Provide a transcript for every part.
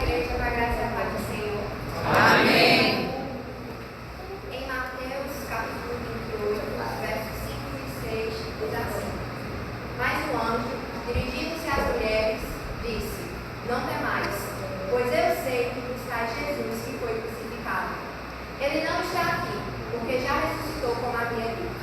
igreja, com a graça e a paz do Senhor. Amém. Em Mateus, capítulo 28, versos 5 e 6, diz assim: Mas o anjo, dirigindo-se às mulheres, disse: Não temais, pois eu sei que buscais Jesus que foi crucificado. Ele não está aqui, porque já ressuscitou, como havia dito.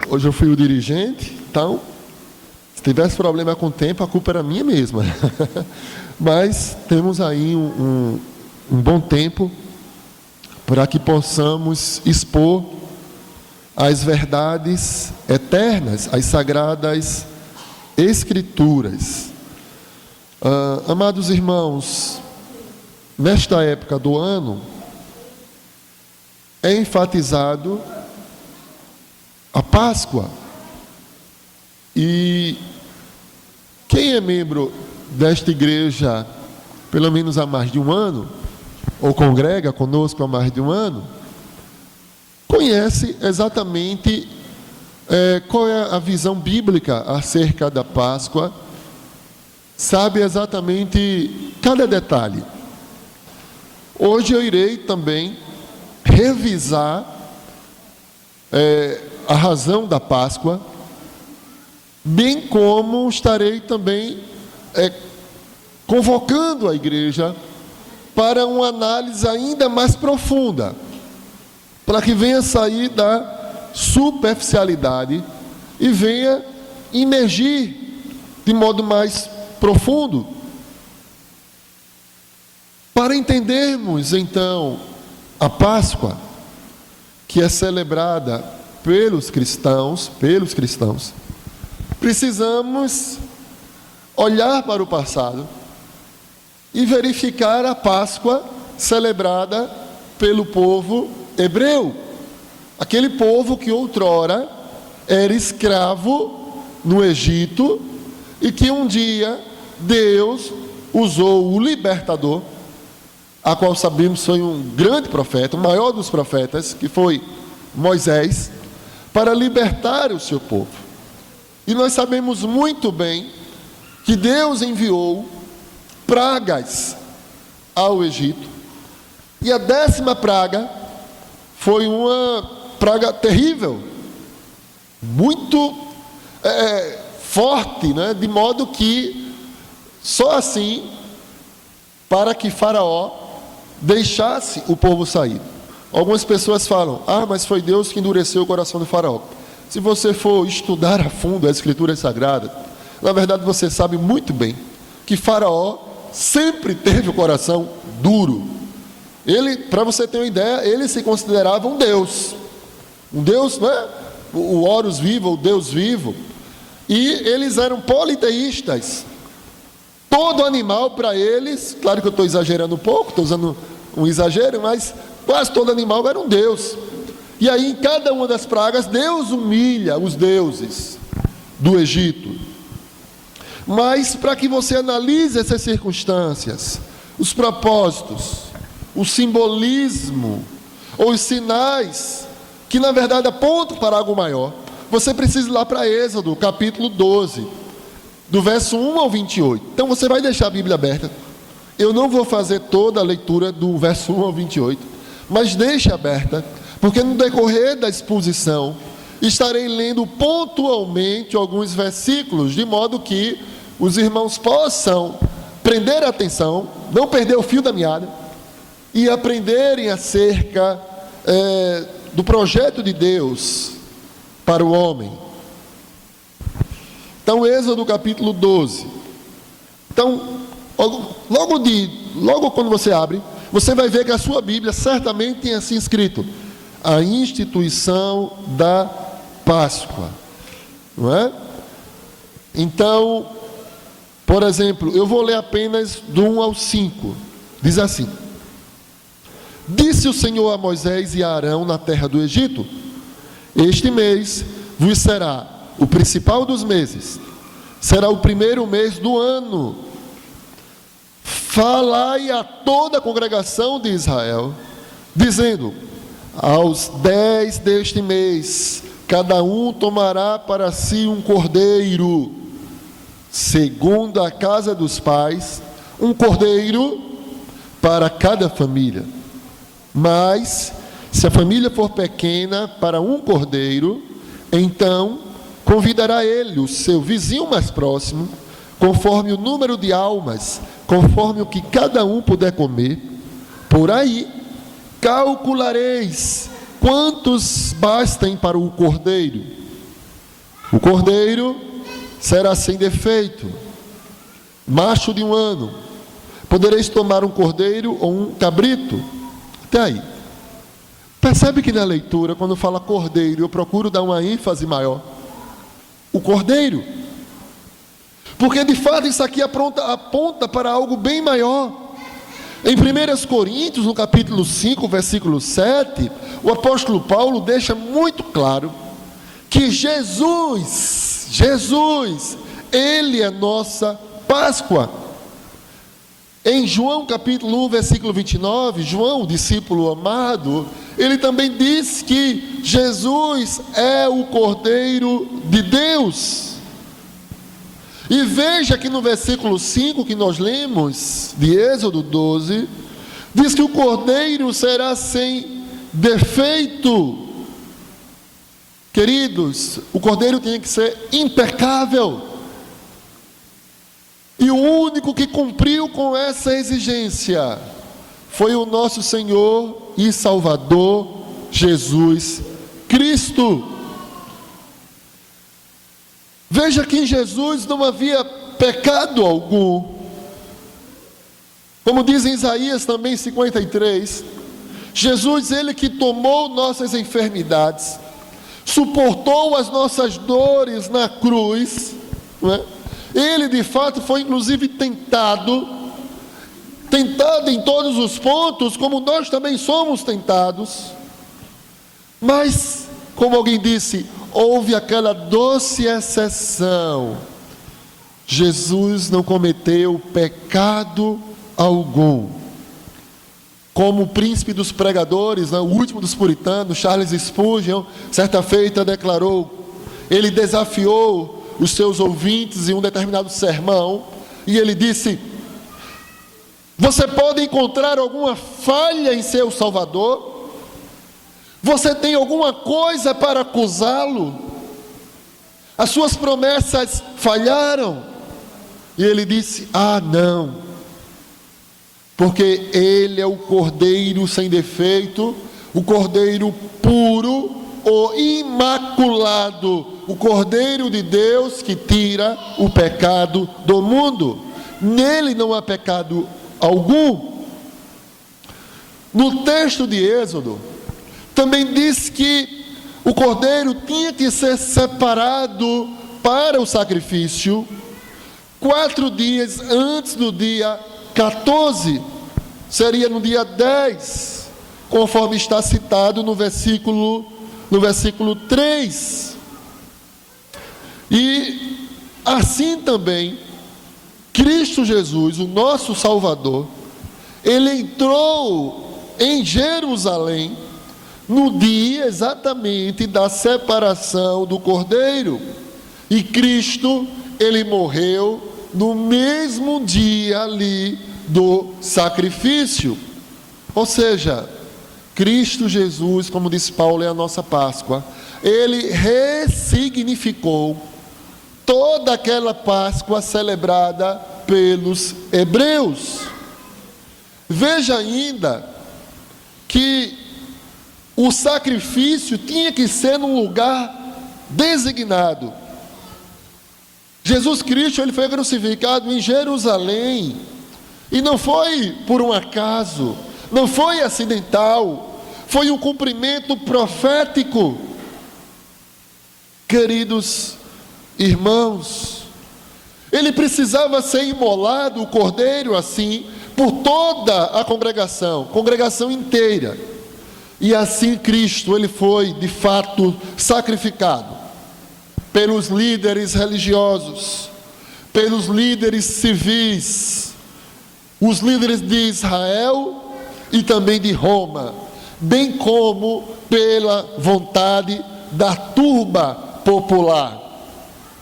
Hoje eu fui o dirigente, então, se tivesse problema com o tempo, a culpa era minha mesma. Mas temos aí um bom tempo para que possamos expor as verdades eternas, as sagradas Escrituras. Amados irmãos, nesta época do ano, é enfatizado a Páscoa. E quem é membro desta igreja pelo menos há mais de um ano, ou congrega conosco há mais de um ano, conhece exatamente qual é a visão bíblica acerca da Páscoa, sabe exatamente cada detalhe. Hoje eu irei também revisar a razão da Páscoa, bem como estarei também convocando a igreja para uma análise ainda mais profunda, para que venha sair da superficialidade e venha imergir de modo mais profundo, para entendermos então a Páscoa, que é celebrada pelos cristãos, precisamos olhar para o passado e verificar a Páscoa celebrada pelo povo hebreu, aquele povo que outrora era escravo no Egito e que um dia Deus usou o libertador, a qual sabemos foi um grande profeta, o maior dos profetas, que foi Moisés, para libertar o seu povo. E nós sabemos muito bem que Deus enviou pragas ao Egito, e a 10ª praga foi uma praga terrível, muito forte, né? De modo que só assim, para que Faraó deixasse o povo sair. Algumas pessoas falam: mas foi Deus que endureceu o coração do Faraó. Se você for estudar a fundo a Escritura Sagrada, na verdade você sabe muito bem que Faraó sempre teve o coração duro. Ele, para você ter uma ideia, ele se considerava um Deus, não é? O Horus vivo, o Deus vivo. E eles eram politeístas. Todo animal para eles, claro que eu estou exagerando um pouco, estou usando um exagero, mas quase todo animal era um Deus. E aí, em cada uma das pragas, Deus humilha os deuses do Egito. Mas, para que você analise essas circunstâncias, os propósitos, o simbolismo, ou os sinais, que na verdade apontam para algo maior, você precisa ir lá para Êxodo, capítulo 12, do verso 1 ao 28. Então, você vai deixar a Bíblia aberta. Eu não vou fazer toda a leitura do verso 1 ao 28, mas deixe aberta, porque no decorrer da exposição estarei lendo pontualmente alguns versículos, de modo que os irmãos possam prender a atenção, não perder o fio da meada e aprenderem acerca do projeto de Deus para o homem. Então, Êxodo capítulo 12. Então, logo quando você abre, você vai ver que a sua Bíblia certamente tem assim escrito: a instituição da Páscoa, não é? Então, por exemplo, eu vou ler apenas do 1 ao 5. Diz assim: disse o Senhor a Moisés e a Arão na terra do Egito: este mês vos será o principal dos meses, será o primeiro mês do ano. Falai a toda a congregação de Israel, dizendo: aos 10 deste mês, cada um tomará para si um cordeiro, segundo a casa dos pais, um cordeiro para cada família. Mas, se a família for pequena para um cordeiro, então convidará ele o seu vizinho mais próximo, conforme o número de almas, conforme o que cada um puder comer. Por aí calculareis quantos bastem para o cordeiro. O cordeiro será sem defeito, macho de 1 ano. Podereis tomar um cordeiro ou um cabrito. Até aí. Percebe que na leitura, quando fala cordeiro, eu procuro dar uma ênfase maior. O cordeiro. Porque de fato isso aqui aponta para algo bem maior. Em 1 Coríntios, no capítulo 5, versículo 7, o apóstolo Paulo deixa muito claro que Jesus, Ele é nossa Páscoa. Em João capítulo 1, versículo 29, João, o discípulo amado, ele também diz que Jesus é o Cordeiro de Deus. E veja que no versículo 5 que nós lemos, de Êxodo 12, diz que o cordeiro será sem defeito. Queridos, o cordeiro tinha que ser impecável. E o único que cumpriu com essa exigência foi o nosso Senhor e Salvador, Jesus Cristo. Veja que em Jesus não havia pecado algum. Como diz em Isaías também 53, Jesus, Ele que tomou nossas enfermidades, suportou as nossas dores na cruz, não é? Ele de fato foi inclusive tentado em todos os pontos, como nós também somos tentados. Mas, como alguém disse, houve aquela doce exceção: Jesus não cometeu pecado algum. Como o príncipe dos pregadores, o último dos puritanos, Charles Spurgeon, certa feita declarou, ele desafiou os seus ouvintes em um determinado sermão, e ele disse: você pode encontrar alguma falha em seu Salvador? Você tem alguma coisa para acusá-lo? As suas promessas falharam? E ele disse: ah, não, porque ele é o Cordeiro sem defeito, o Cordeiro puro, o imaculado, o Cordeiro de Deus que tira o pecado do mundo. Nele não há pecado algum. No texto de Êxodo, também diz que o cordeiro tinha que ser separado para o sacrifício 4 dias antes do dia 14, seria no dia 10, conforme está citado no versículo 3. E assim também, Cristo Jesus, o nosso Salvador, ele entrou em Jerusalém no dia exatamente da separação do cordeiro. E Cristo, ele morreu no mesmo dia ali do sacrifício. Ou seja, Cristo Jesus, como disse Paulo, é a nossa Páscoa. Ele ressignificou toda aquela Páscoa celebrada pelos hebreus. Veja ainda que o sacrifício tinha que ser num lugar designado. Jesus Cristo, ele foi crucificado em Jerusalém, e não foi por um acaso, não foi acidental, foi um cumprimento profético. Queridos irmãos, ele precisava ser imolado, o cordeiro, assim, por toda a congregação inteira. E assim Cristo, ele foi de fato sacrificado pelos líderes religiosos, pelos líderes civis, os líderes de Israel e também de Roma, bem como pela vontade da turba popular.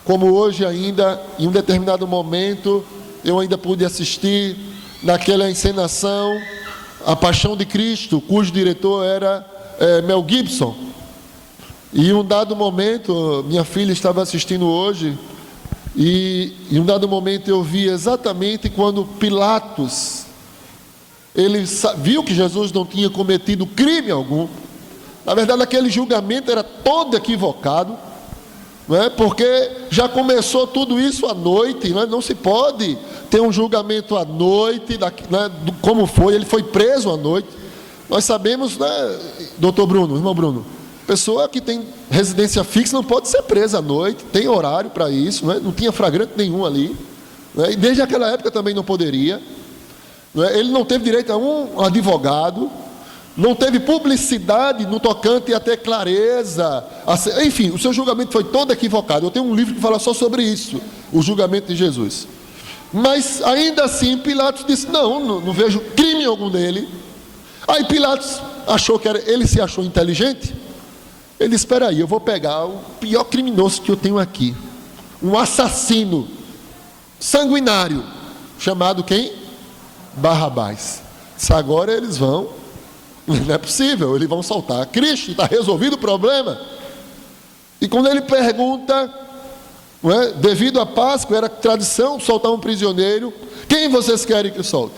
Como hoje ainda, em um determinado momento, eu ainda pude assistir naquela encenação A Paixão de Cristo, cujo diretor era Mel Gibson. E em um dado momento, minha filha estava assistindo hoje, e em um dado momento eu vi exatamente quando Pilatos, ele viu que Jesus não tinha cometido crime algum. Na verdade, aquele julgamento era todo equivocado, não é? Porque já começou tudo isso à noite, não é? Não se pode ter um julgamento à noite, né, como foi, ele foi preso à noite. Nós sabemos, né, doutor Bruno, irmão Bruno, pessoa que tem residência fixa não pode ser presa à noite, tem horário para isso, não tinha flagrante nenhum ali, né? E desde aquela época também não poderia, né? Ele não teve direito a um advogado, não teve publicidade no tocante a ter clareza, enfim, o seu julgamento foi todo equivocado. Eu tenho um livro que fala só sobre isso, o julgamento de Jesus. Mas ainda assim Pilatos disse: não vejo crime algum nele. Aí Pilatos achou que ele se achou inteligente. Ele disse: espera aí, eu vou pegar o pior criminoso que eu tenho aqui, um assassino sanguinário, chamado quem? Barrabás. Disse: agora eles vão, não é possível, eles vão soltar Cristo, está resolvido o problema. E quando ele pergunta, não é, devido à Páscoa, era tradição soltar um prisioneiro, quem vocês querem que solte?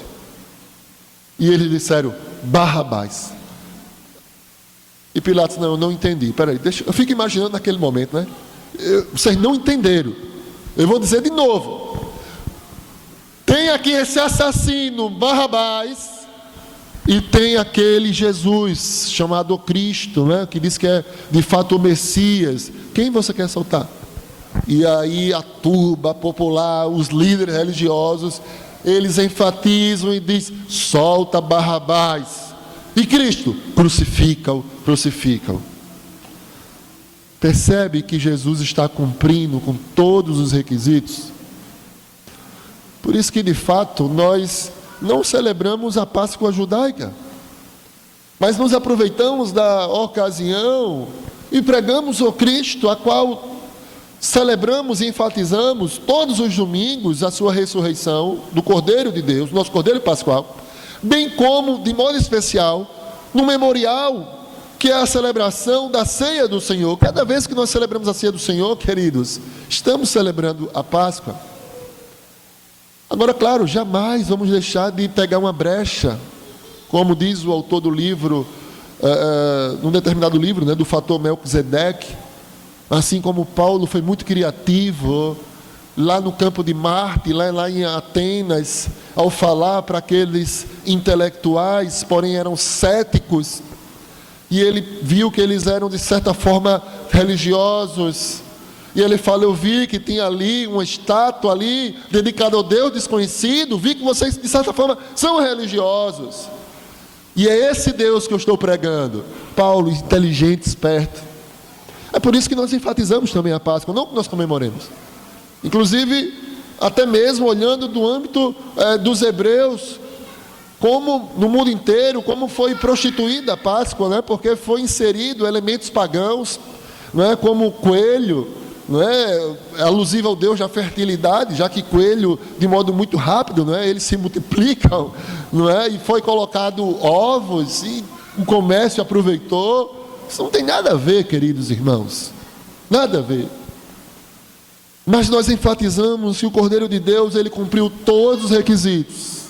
E eles disseram: Barrabás. E Pilatos: não entendi, peraí, eu fico imaginando naquele momento, né? Vocês não entenderam, eu vou dizer de novo. Tem aqui esse assassino Barrabás, e tem aquele Jesus chamado Cristo, né, que diz que é de fato o Messias. Quem você quer soltar? E aí a turba popular, os líderes religiosos, eles enfatizam e dizem: solta Barrabás. E Cristo? Crucifica-o. Percebe que Jesus está cumprindo com todos os requisitos? Por isso que de fato nós não celebramos a Páscoa judaica, mas nos aproveitamos da ocasião e pregamos o Cristo, a qual celebramos e enfatizamos todos os domingos a sua ressurreição do Cordeiro de Deus, nosso Cordeiro Pascual, bem como, de modo especial, no memorial que é a celebração da ceia do Senhor. Cada vez que nós celebramos a ceia do Senhor, queridos, estamos celebrando a Páscoa. Agora, claro, jamais vamos deixar de pegar uma brecha, como diz o autor do livro, num determinado livro, do fator Melquisedeque. Assim como Paulo foi muito criativo lá no campo de Marte, lá em Atenas, ao falar para aqueles intelectuais, porém eram céticos, e ele viu que eles eram de certa forma religiosos, e ele fala: eu vi que tinha ali uma estátua ali dedicada ao Deus desconhecido, vi que vocês de certa forma são religiosos, e é esse Deus que eu estou pregando. Paulo, inteligente, esperto. É por isso que nós enfatizamos também a Páscoa, não que nós comemoremos. Inclusive, até mesmo olhando do âmbito dos hebreus, como no mundo inteiro, como foi prostituída a Páscoa, porque foi inserido elementos pagãos, como o coelho, alusivo ao Deus da fertilidade, já que coelho, de modo muito rápido, eles se multiplicam, e foi colocado ovos, e o comércio aproveitou. Isso não tem nada a ver, queridos irmãos, nada a ver. Mas nós enfatizamos que o Cordeiro de Deus, ele cumpriu todos os requisitos.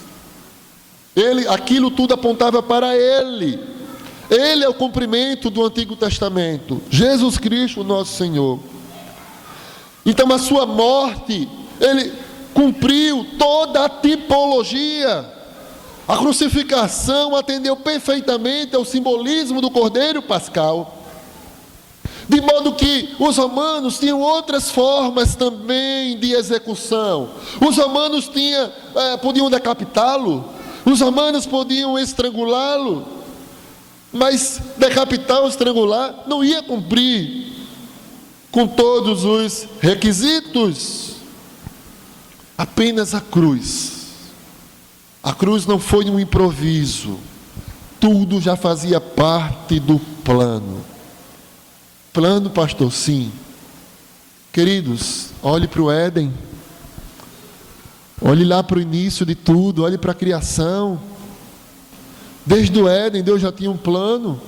Aquilo tudo apontava para Ele. Ele é o cumprimento do Antigo Testamento. Jesus Cristo, nosso Senhor. Então, a sua morte, Ele cumpriu toda a tipologia. A crucificação atendeu perfeitamente ao simbolismo do Cordeiro Pascal. De modo que os romanos tinham outras formas também de execução. Os romanos podiam decapitá-lo. Os romanos podiam estrangulá-lo. Mas decapitar ou estrangular não ia cumprir com todos os requisitos. Apenas a cruz. A cruz não foi um improviso. Tudo já fazia parte do plano. Plano, pastor? Sim. Queridos, olhe para o Éden. Olhe lá para o início de tudo. Olhe para a criação. Desde o Éden, Deus já tinha um plano.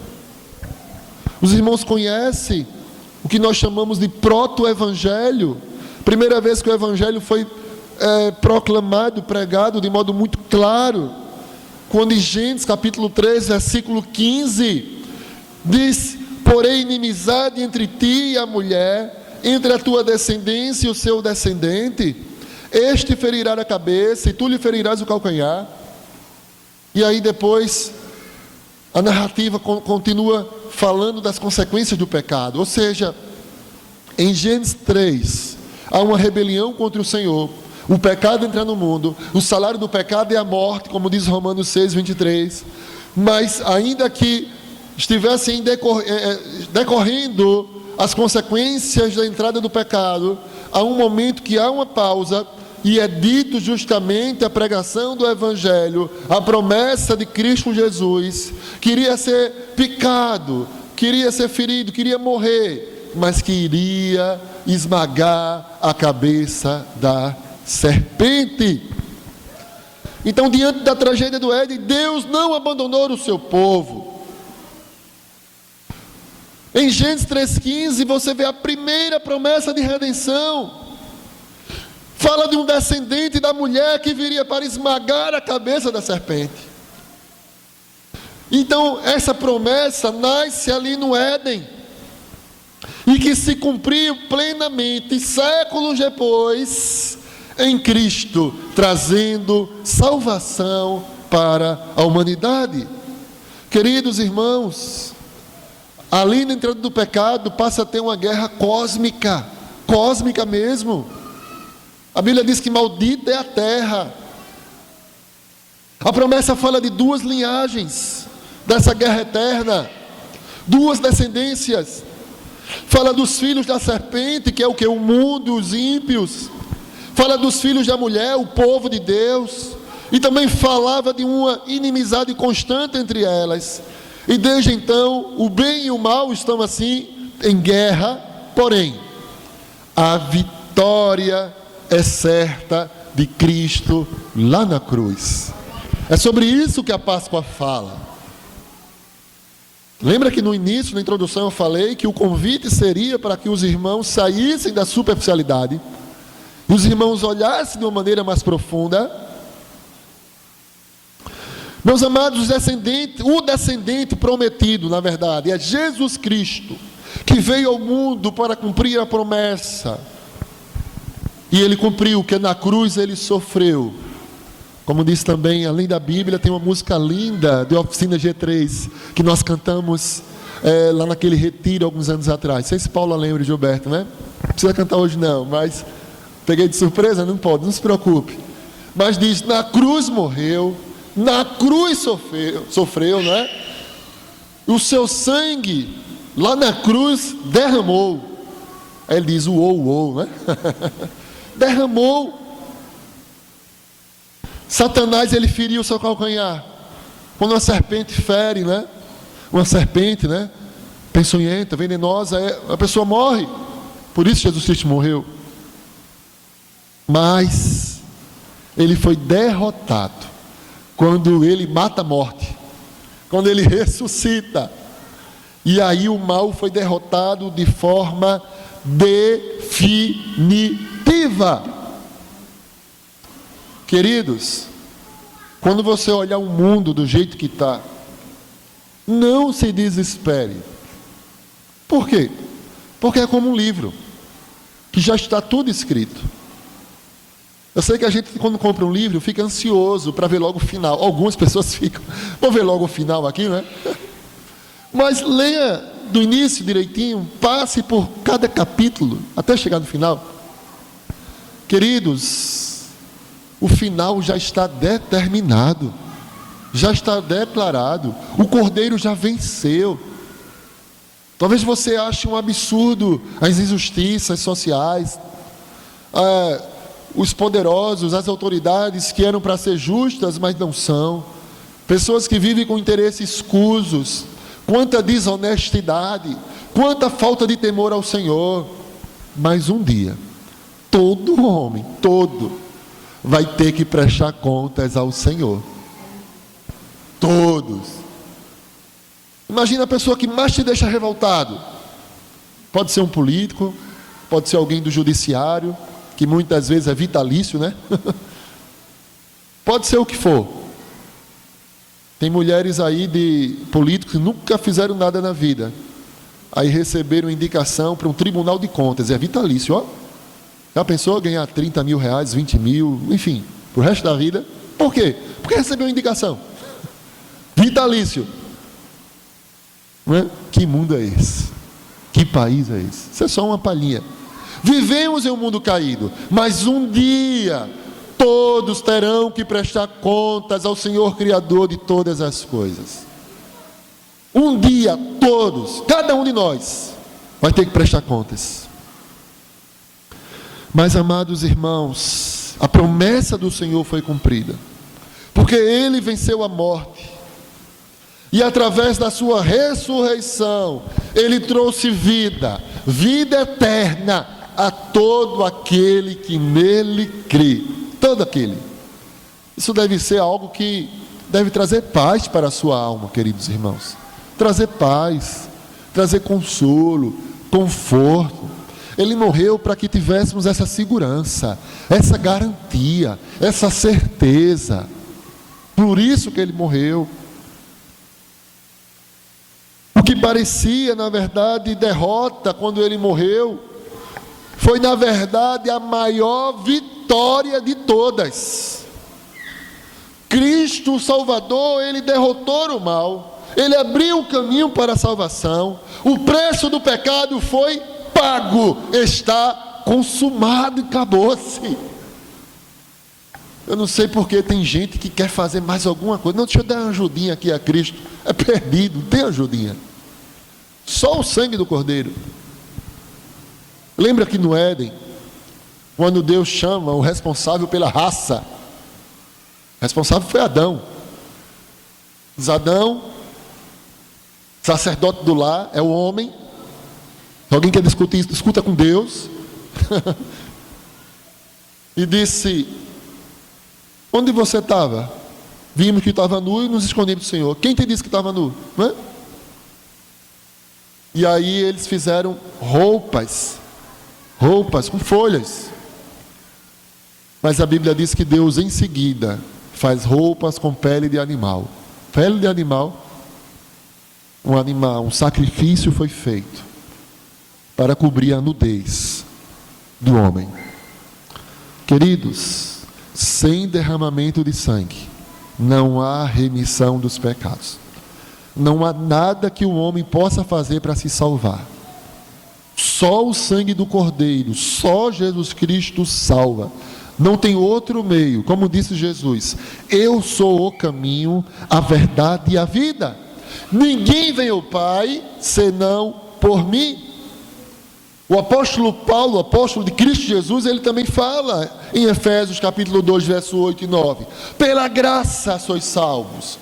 Os irmãos conhecem o que nós chamamos de proto-evangelho. Primeira vez que o evangelho foi proclamado, pregado de modo muito claro, quando em Gênesis capítulo 3, versículo 15, diz: porém inimizade entre ti e a mulher, entre a tua descendência e o seu descendente, este ferirá a cabeça e tu lhe ferirás o calcanhar. E aí depois a narrativa continua falando das consequências do pecado. Ou seja, em Gênesis 3 há uma rebelião contra o Senhor. O pecado entra no mundo, o salário do pecado é a morte, como diz Romanos 6, 23. Mas ainda que estivessem decorrendo as consequências da entrada do pecado, há um momento que há uma pausa, e é dito justamente a pregação do Evangelho, a promessa de Cristo Jesus, que iria ser picado, queria ser ferido, queria morrer, mas que iria esmagar a cabeça da serpente. Então, diante da tragédia do Éden, Deus não abandonou o seu povo. Em Gênesis 3,15 você vê a primeira promessa de redenção. Fala de um descendente da mulher que viria para esmagar a cabeça da serpente. Então, essa promessa nasce ali no Éden, e que se cumpriu plenamente séculos depois em Cristo, trazendo salvação para a humanidade. Queridos irmãos, ali na entrada do pecado passa a ter uma guerra cósmica mesmo. A Bíblia diz que maldita é a terra. A promessa fala de duas linhagens dessa guerra eterna, duas descendências. Fala dos filhos da serpente, que é o que? O mundo, os ímpios. Fala dos filhos da mulher, o povo de Deus. E também falava de uma inimizade constante entre elas. E desde então, o bem e o mal estão assim em guerra. Porém, a vitória é certa de Cristo lá na cruz. É sobre isso que a Páscoa fala. Lembra que no início, na introdução, eu falei que o convite seria para que os irmãos saíssem da superficialidade e os irmãos olhassem de uma maneira mais profunda. Meus amados, o descendente prometido, na verdade, é Jesus Cristo, que veio ao mundo para cumprir a promessa. E ele cumpriu, que na cruz ele sofreu. Como diz também, além da Bíblia, tem uma música linda de Oficina G3, que nós cantamos lá naquele retiro alguns anos atrás. Não sei se Paula lembra, Gilberto, né? Não precisa cantar hoje não, mas peguei de surpresa, não pode, não se preocupe. Mas diz, na cruz morreu, na cruz sofreu, né? O seu sangue lá na cruz derramou. Aí ele diz, uou, né? Derramou. Satanás, ele feriu o seu calcanhar. Quando uma serpente fere, né? Uma serpente, né? Peçonhenta, venenosa, a pessoa morre. Por isso Jesus Cristo morreu. Mas ele foi derrotado quando ele mata a morte, quando ele ressuscita. E aí o mal foi derrotado de forma definitiva. Queridos, quando você olhar o mundo do jeito que está, não se desespere. Por quê? Porque é como um livro, que já está tudo escrito. Eu sei que a gente, quando compra um livro, fica ansioso para ver logo o final. Algumas pessoas ficam, vou ver logo o final aqui, né? Mas leia do início direitinho, passe por cada capítulo, até chegar no final. Queridos, o final já está determinado, já está declarado, o Cordeiro já venceu. Talvez você ache um absurdo as injustiças sociais, os poderosos, as autoridades que eram para ser justas, mas não são, pessoas que vivem com interesses escusos, quanta desonestidade, quanta falta de temor ao Senhor. Mas um dia, todo homem, vai ter que prestar contas ao Senhor. Todos. Imagina a pessoa que mais te deixa revoltado. Pode ser um político, pode ser alguém do judiciário, que muitas vezes é vitalício, né? Pode ser o que for. Tem mulheres aí de políticos que nunca fizeram nada na vida, aí receberam indicação para um tribunal de contas, é vitalício, ó. Já pensou ganhar 30 mil reais, 20 mil, enfim, para o resto da vida? Por quê? Porque recebeu indicação. Vitalício. Não é? Que mundo é esse? Que país é esse? Isso é só uma palhinha. Vivemos em um mundo caído, mas um dia todos terão que prestar contas ao Senhor Criador de todas as coisas. Um dia todos, cada um de nós, vai ter que prestar contas. Mas, amados irmãos, a promessa do Senhor foi cumprida, porque Ele venceu a morte, e através da sua ressurreição, Ele trouxe vida eterna, a todo aquele que nele crê. Todo aquele. Isso deve ser algo que deve trazer paz para a sua alma, queridos irmãos. Trazer paz, trazer consolo, conforto. Ele morreu para que tivéssemos essa segurança, essa garantia, essa certeza. Por isso que Ele morreu. O que parecia, na verdade, derrota quando Ele morreu, foi, na verdade, a maior vitória de todas. Cristo, o Salvador, Ele derrotou o mal, Ele abriu o caminho para a salvação, o preço do pecado foi pago, está consumado e acabou-se. Eu não sei porque tem gente que quer fazer mais alguma coisa. Não, deixa eu dar uma ajudinha aqui a Cristo. É perdido, não tem ajudinha. Só o sangue do Cordeiro. Lembra que no Éden, quando Deus chama o responsável pela raça, o responsável foi Adão. Diz Adão, sacerdote do lar, é o homem. Se alguém quer discutir isso, discuta com Deus. E disse: onde você estava? Vimos que estava nu e nos escondemos do Senhor. Quem te disse que estava nu? Não é? E aí eles fizeram roupas com folhas. Mas a Bíblia diz que Deus em seguida faz roupas com pele de animal. Pele de animal, um sacrifício foi feito para cobrir a nudez do homem. Queridos, sem derramamento de sangue, não há remissão dos pecados. Não há nada que o homem possa fazer para se salvar. Só o sangue do Cordeiro, só Jesus Cristo salva. Não tem outro meio, como disse Jesus: eu sou o caminho, a verdade e a vida. Ninguém vem ao Pai senão por mim. O apóstolo Paulo, o apóstolo de Cristo Jesus, ele também fala em Efésios capítulo 2, verso 8 e 9: pela graça sois salvos.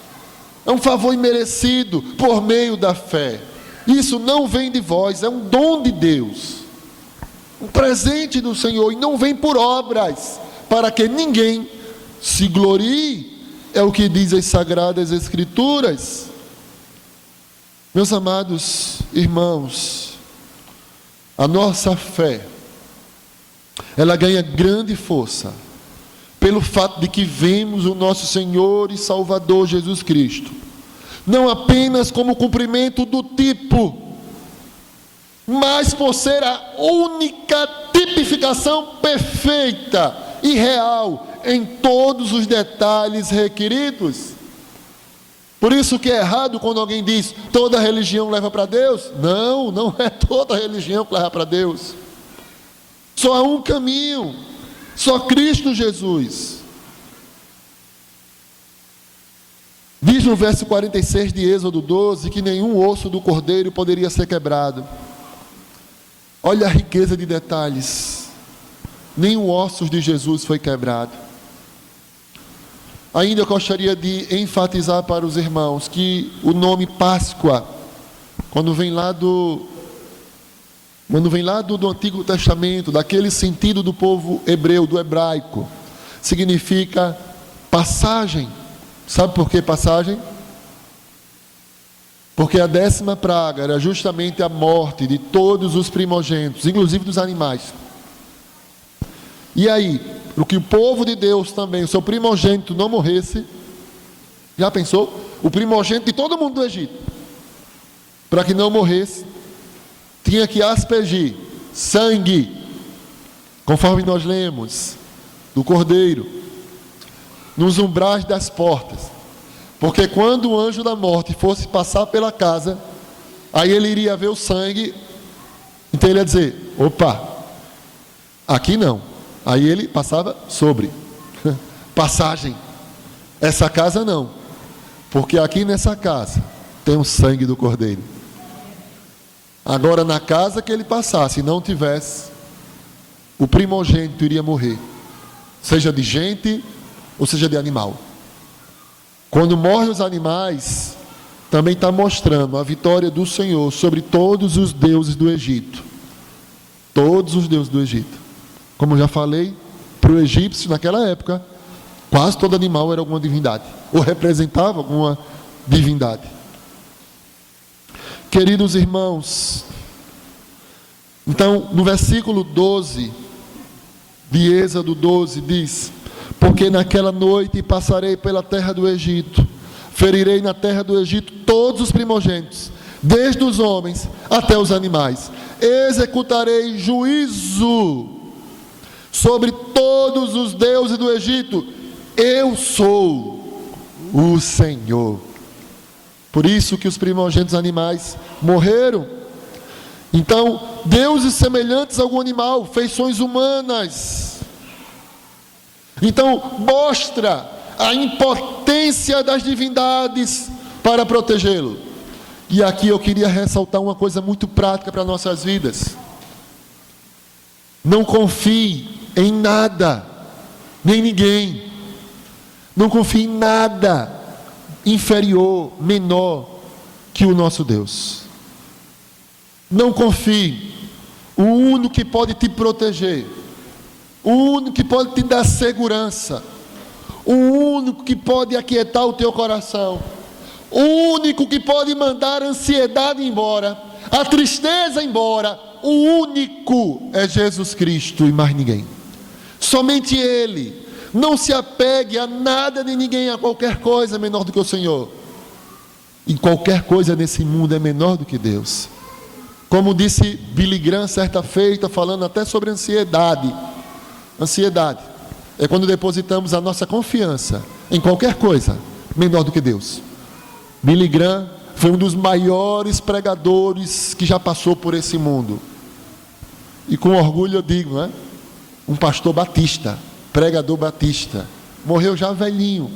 É um favor imerecido por meio da fé. Isso não vem de vós, é um dom de Deus, um presente do Senhor, e não vem por obras, para que ninguém se glorie. É o que diz as Sagradas Escrituras. Meus amados irmãos, a nossa fé, ela ganha grande força pelo fato de que vemos o nosso Senhor e Salvador Jesus Cristo, não apenas como cumprimento do tipo, mas por ser a única tipificação perfeita e real em todos os detalhes requeridos. Por isso que é errado quando alguém diz: toda religião leva para Deus. Não, não é toda religião que leva para Deus. Só há um caminho, só Cristo Jesus. Diz no verso 46 de Êxodo 12 que nenhum osso do cordeiro poderia ser quebrado. Olha a riqueza de detalhes. Nenhum osso de Jesus foi quebrado. Ainda eu gostaria de enfatizar para os irmãos que o nome Páscoa, quando vem lá do Antigo Testamento, daquele sentido do povo hebreu, do hebraico, significa passagem. Sabe por que passagem? Porque a 10ª praga era justamente a morte de todos os primogênitos, inclusive dos animais. E aí, para que o povo de Deus também, o seu primogênito não morresse, já pensou? O primogênito de todo mundo do Egito, para que não morresse, tinha que aspergir sangue, conforme nós lemos, do cordeiro, nos umbrais das portas. Porque quando o anjo da morte fosse passar pela casa, aí ele iria ver o sangue, então ele ia dizer: opa, aqui não. Aí ele passava sobre passagem, essa casa não, porque aqui nessa casa tem o sangue do cordeiro. Agora na casa que ele passasse e não tivesse, o primogênito iria morrer, seja de gente ou seja de animal. Quando morrem os animais, também está mostrando a vitória do Senhor sobre todos os deuses do Egito. Todos os deuses do Egito. Como eu já falei, para o egípcio naquela época, quase todo animal era alguma divindade, ou representava alguma divindade. Queridos irmãos, então no versículo 12 de Êxodo 12 diz: porque naquela noite passarei pela terra do Egito, ferirei na terra do Egito todos os primogênitos, desde os homens até os animais, executarei juízo sobre todos os deuses do Egito. Eu sou o Senhor. Por isso que os primogênitos animais morreram. Então, deuses semelhantes a algum animal, feições humanas. Então, mostra a impotência das divindades para protegê-lo. E aqui eu queria ressaltar uma coisa muito prática para nossas vidas. Não confie em nada, nem ninguém. Não confie em nada inferior, menor que o nosso Deus. Não confie. O único que pode te proteger, o único que pode te dar segurança, o único que pode aquietar o teu coração, o único que pode mandar a ansiedade embora, a tristeza embora, o único é Jesus Cristo e mais ninguém. Somente Ele. Não se apegue a nada nem ninguém, a qualquer coisa menor do que o Senhor. E qualquer coisa nesse mundo é menor do que Deus. Como disse Billy Graham certa feita, falando até sobre ansiedade. Ansiedade é quando depositamos a nossa confiança em qualquer coisa menor do que Deus. Billy Graham foi um dos maiores pregadores que já passou por esse mundo. E com orgulho eu digo, né? Um pastor batista, pregador batista. Morreu já velhinho.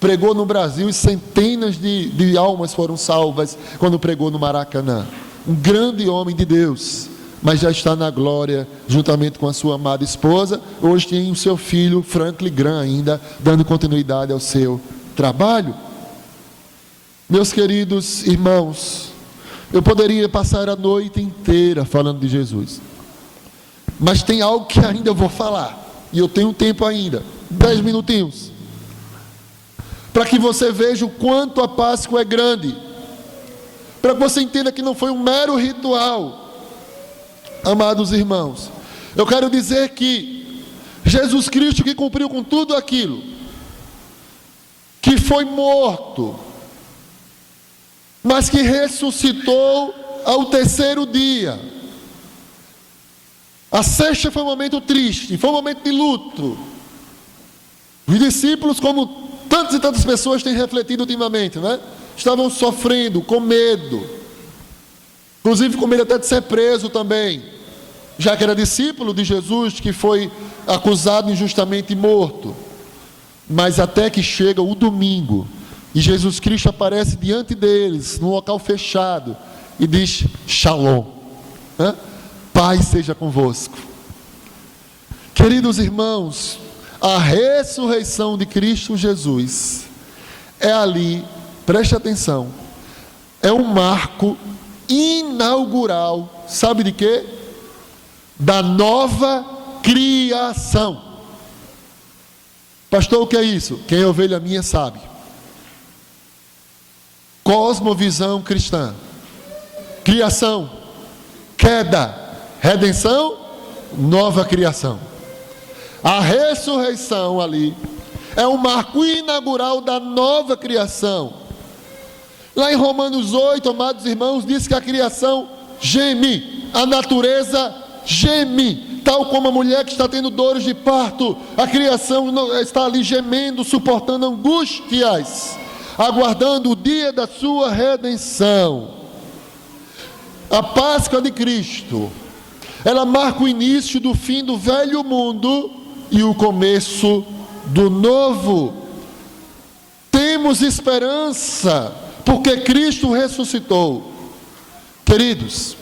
Pregou no Brasil e centenas de almas foram salvas quando pregou no Maracanã. Um grande homem de Deus, mas já está na glória, juntamente com a sua amada esposa. Hoje tem o seu filho, Franklin Graham, ainda, dando continuidade ao seu trabalho. Meus queridos irmãos, eu poderia passar a noite inteira falando de Jesus, mas tem algo que ainda eu vou falar, e eu tenho tempo ainda, 10 minutinhos, para que você veja o quanto a Páscoa é grande, para que você entenda que não foi um mero ritual. Amados irmãos, eu quero dizer que Jesus Cristo, que cumpriu com tudo aquilo, que foi morto, mas que ressuscitou ao terceiro dia. A sexta foi um momento triste, foi um momento de luto. Os discípulos, como tantas e tantas pessoas têm refletido ultimamente, né? Estavam sofrendo, com medo, inclusive com medo até de ser preso também, já que era discípulo de Jesus, que foi acusado injustamente e morto. Mas até que chega o domingo, e Jesus Cristo aparece diante deles, num local fechado, e diz: Shalom, né? Paz seja convosco. Queridos irmãos, a ressurreição de Cristo Jesus é ali, preste atenção, é um marco inaugural, sabe de quê? Da nova criação. Pastor, o que é isso? Quem é ovelha minha sabe. Cosmovisão cristã. Criação, queda, redenção, nova criação. A ressurreição ali é um marco inaugural da nova criação. Lá em Romanos 8, amados irmãos, diz que a criação geme, a natureza geme, tal como a mulher que está tendo dores de parto. A criação está ali gemendo, suportando angústias, aguardando o dia da sua redenção. A Páscoa de Cristo, ela marca o início do fim do velho mundo e o começo do novo. Temos esperança, porque Cristo ressuscitou. Queridos,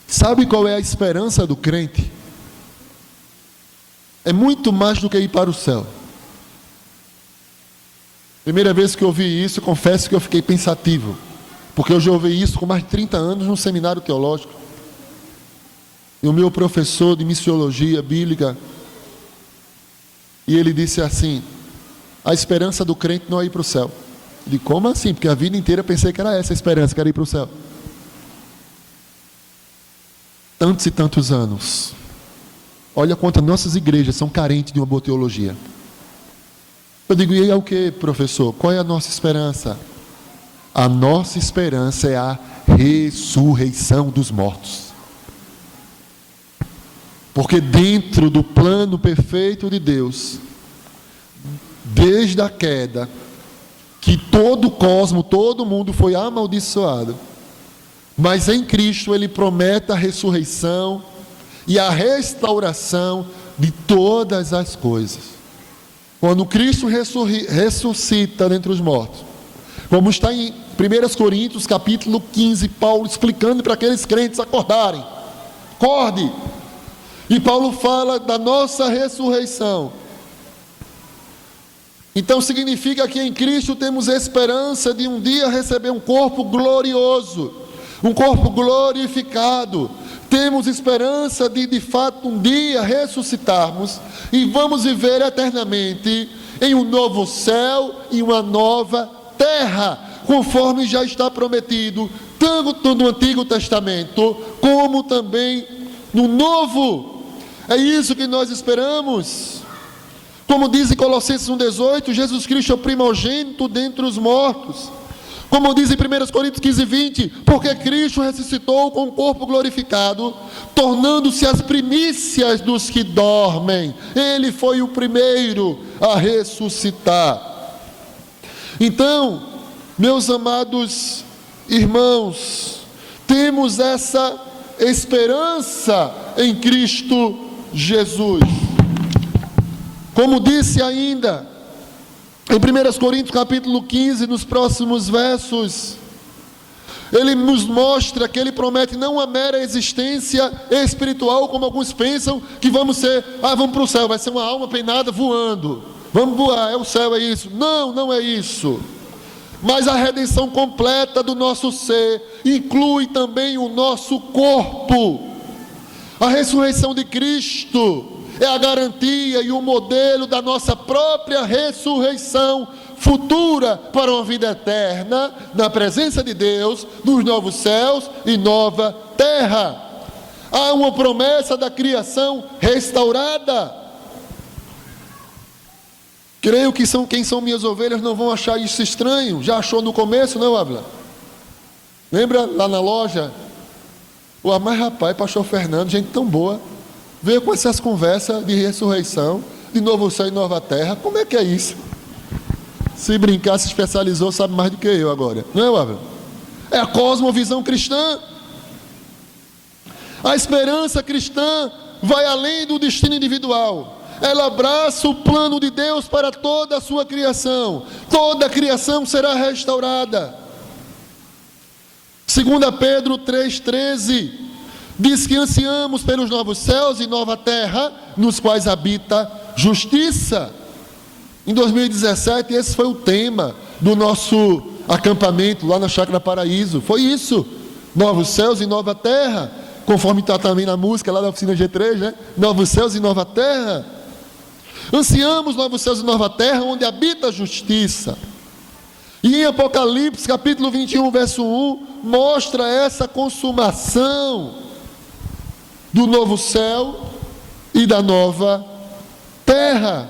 sabe qual é a esperança do crente? É muito mais do que ir para o céu. Primeira vez que eu ouvi isso, confesso que eu fiquei pensativo, porque eu já ouvi isso com mais de 30 anos num seminário teológico. E o meu professor de missiologia bíblica, e ele disse assim: a esperança do crente não é ir para o céu. Eu disse: como assim? Porque a vida inteira eu pensei que era essa a esperança, que era ir para o céu. Tantos e tantos anos. Olha quantas nossas igrejas são carentes de uma boa teologia. Eu digo: e aí é o que, professor? Qual é a nossa esperança? A nossa esperança é a ressurreição dos mortos. Porque dentro do plano perfeito de Deus, desde a queda, que todo o cosmo, todo mundo foi amaldiçoado, mas em Cristo Ele promete a ressurreição e a restauração de todas as coisas. Quando Cristo ressuscita dentre os mortos, como está em 1 Coríntios capítulo 15, Paulo explicando para aqueles crentes acordarem: acorde! E Paulo fala da nossa ressurreição. Então significa que em Cristo temos esperança de um dia receber um corpo glorioso, um corpo glorificado. Temos esperança de fato um dia ressuscitarmos e vamos viver eternamente em um novo céu e uma nova terra, conforme já está prometido, tanto no Antigo Testamento, como também no Novo. É isso que nós esperamos. Como diz em Colossenses 1,18, Jesus Cristo é o primogênito dentre os mortos. Como diz em 1 Coríntios 15:20, porque Cristo ressuscitou com o corpo glorificado, tornando-se as primícias dos que dormem. Ele foi o primeiro a ressuscitar. Então, meus amados irmãos, temos essa esperança em Cristo Jesus. Como disse ainda em 1 Coríntios capítulo 15, nos próximos versos, ele nos mostra que ele promete não uma mera existência espiritual, como alguns pensam, que vamos para o céu, vai ser uma alma penada voando, vamos voar, é o céu, é isso. Não, não é isso. Mas a redenção completa do nosso ser inclui também o nosso corpo. A ressurreição de Cristo é a garantia e o modelo da nossa própria ressurreição futura para uma vida eterna, na presença de Deus, nos novos céus e nova terra. Há uma promessa da criação restaurada. Creio que quem são minhas ovelhas não vão achar isso estranho. Já achou no começo, não, Ávila? Lembra lá na loja? Mas rapaz, pastor Fernando, gente tão boa, veio com essas conversas de ressurreição, de novo céu e nova terra. Como é que é isso? Se brincar, se especializou, sabe mais do que eu agora. Não é, Ávila? É a cosmovisão cristã. A esperança cristã vai além do destino individual. Ela abraça o plano de Deus para toda a sua criação. Toda a criação será restaurada. 2 Pedro 3,13 diz que ansiamos pelos novos céus e nova terra, nos quais habita justiça. Em 2017, esse foi o tema do nosso acampamento lá na Chácara Paraíso. Foi isso, novos céus e nova terra, conforme está também na música lá da oficina G3, né? Novos céus e nova terra. Ansiamos novos céus e nova terra, onde habita a justiça. E em Apocalipse, capítulo 21, verso 1, mostra essa consumação do novo céu e da nova terra.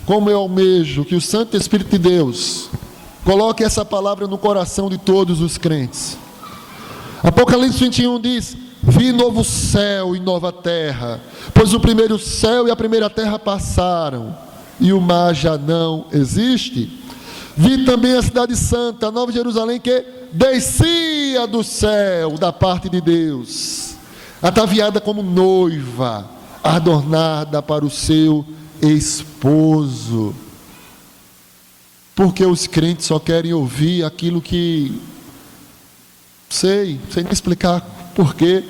Como eu almejo que o Santo Espírito de Deus coloque essa palavra no coração de todos os crentes. Apocalipse 21 diz: vi novo céu e nova terra, pois o primeiro céu e a primeira terra passaram, e o mar já não existe. Vi também a cidade santa, a Nova Jerusalém, que descia do céu da parte de Deus, ataviada como noiva, adornada para o seu esposo. Porque os crentes só querem ouvir aquilo que sei nem explicar por quê.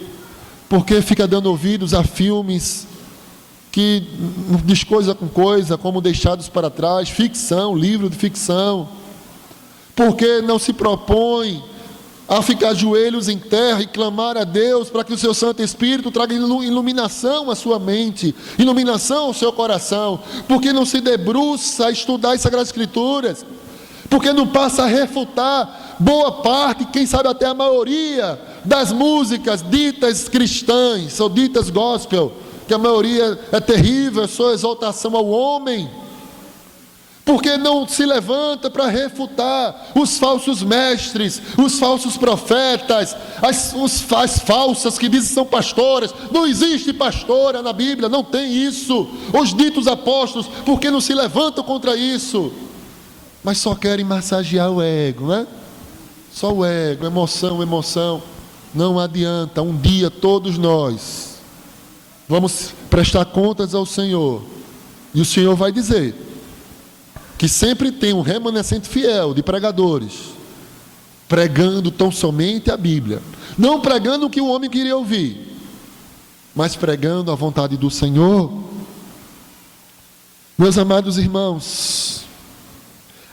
Porque fica dando ouvidos a filmes que diz coisa com coisa, como Deixados para Trás, ficção, livro de ficção. Porque não se propõe a ficar joelhos em terra e clamar a Deus para que o seu Santo Espírito traga iluminação à sua mente, iluminação ao seu coração. Porque não se debruça a estudar as Sagradas Escrituras, porque não passa a refutar boa parte, quem sabe até a maioria das músicas ditas cristãs, ou ditas gospel, que a maioria é terrível, é só exaltação ao homem. Porque não se levanta para refutar os falsos mestres, os falsos profetas, as falsas que dizem que são pastoras. Não existe pastora na Bíblia, não tem isso. Os ditos apóstolos, porque não se levantam contra isso, mas só querem massagear o ego, né? Só o ego, emoção. Não adianta. Um dia todos nós vamos prestar contas ao Senhor, e o Senhor vai dizer que sempre tem um remanescente fiel de pregadores, pregando tão somente a Bíblia, não pregando o que o homem queria ouvir, mas pregando a vontade do Senhor. Meus amados irmãos,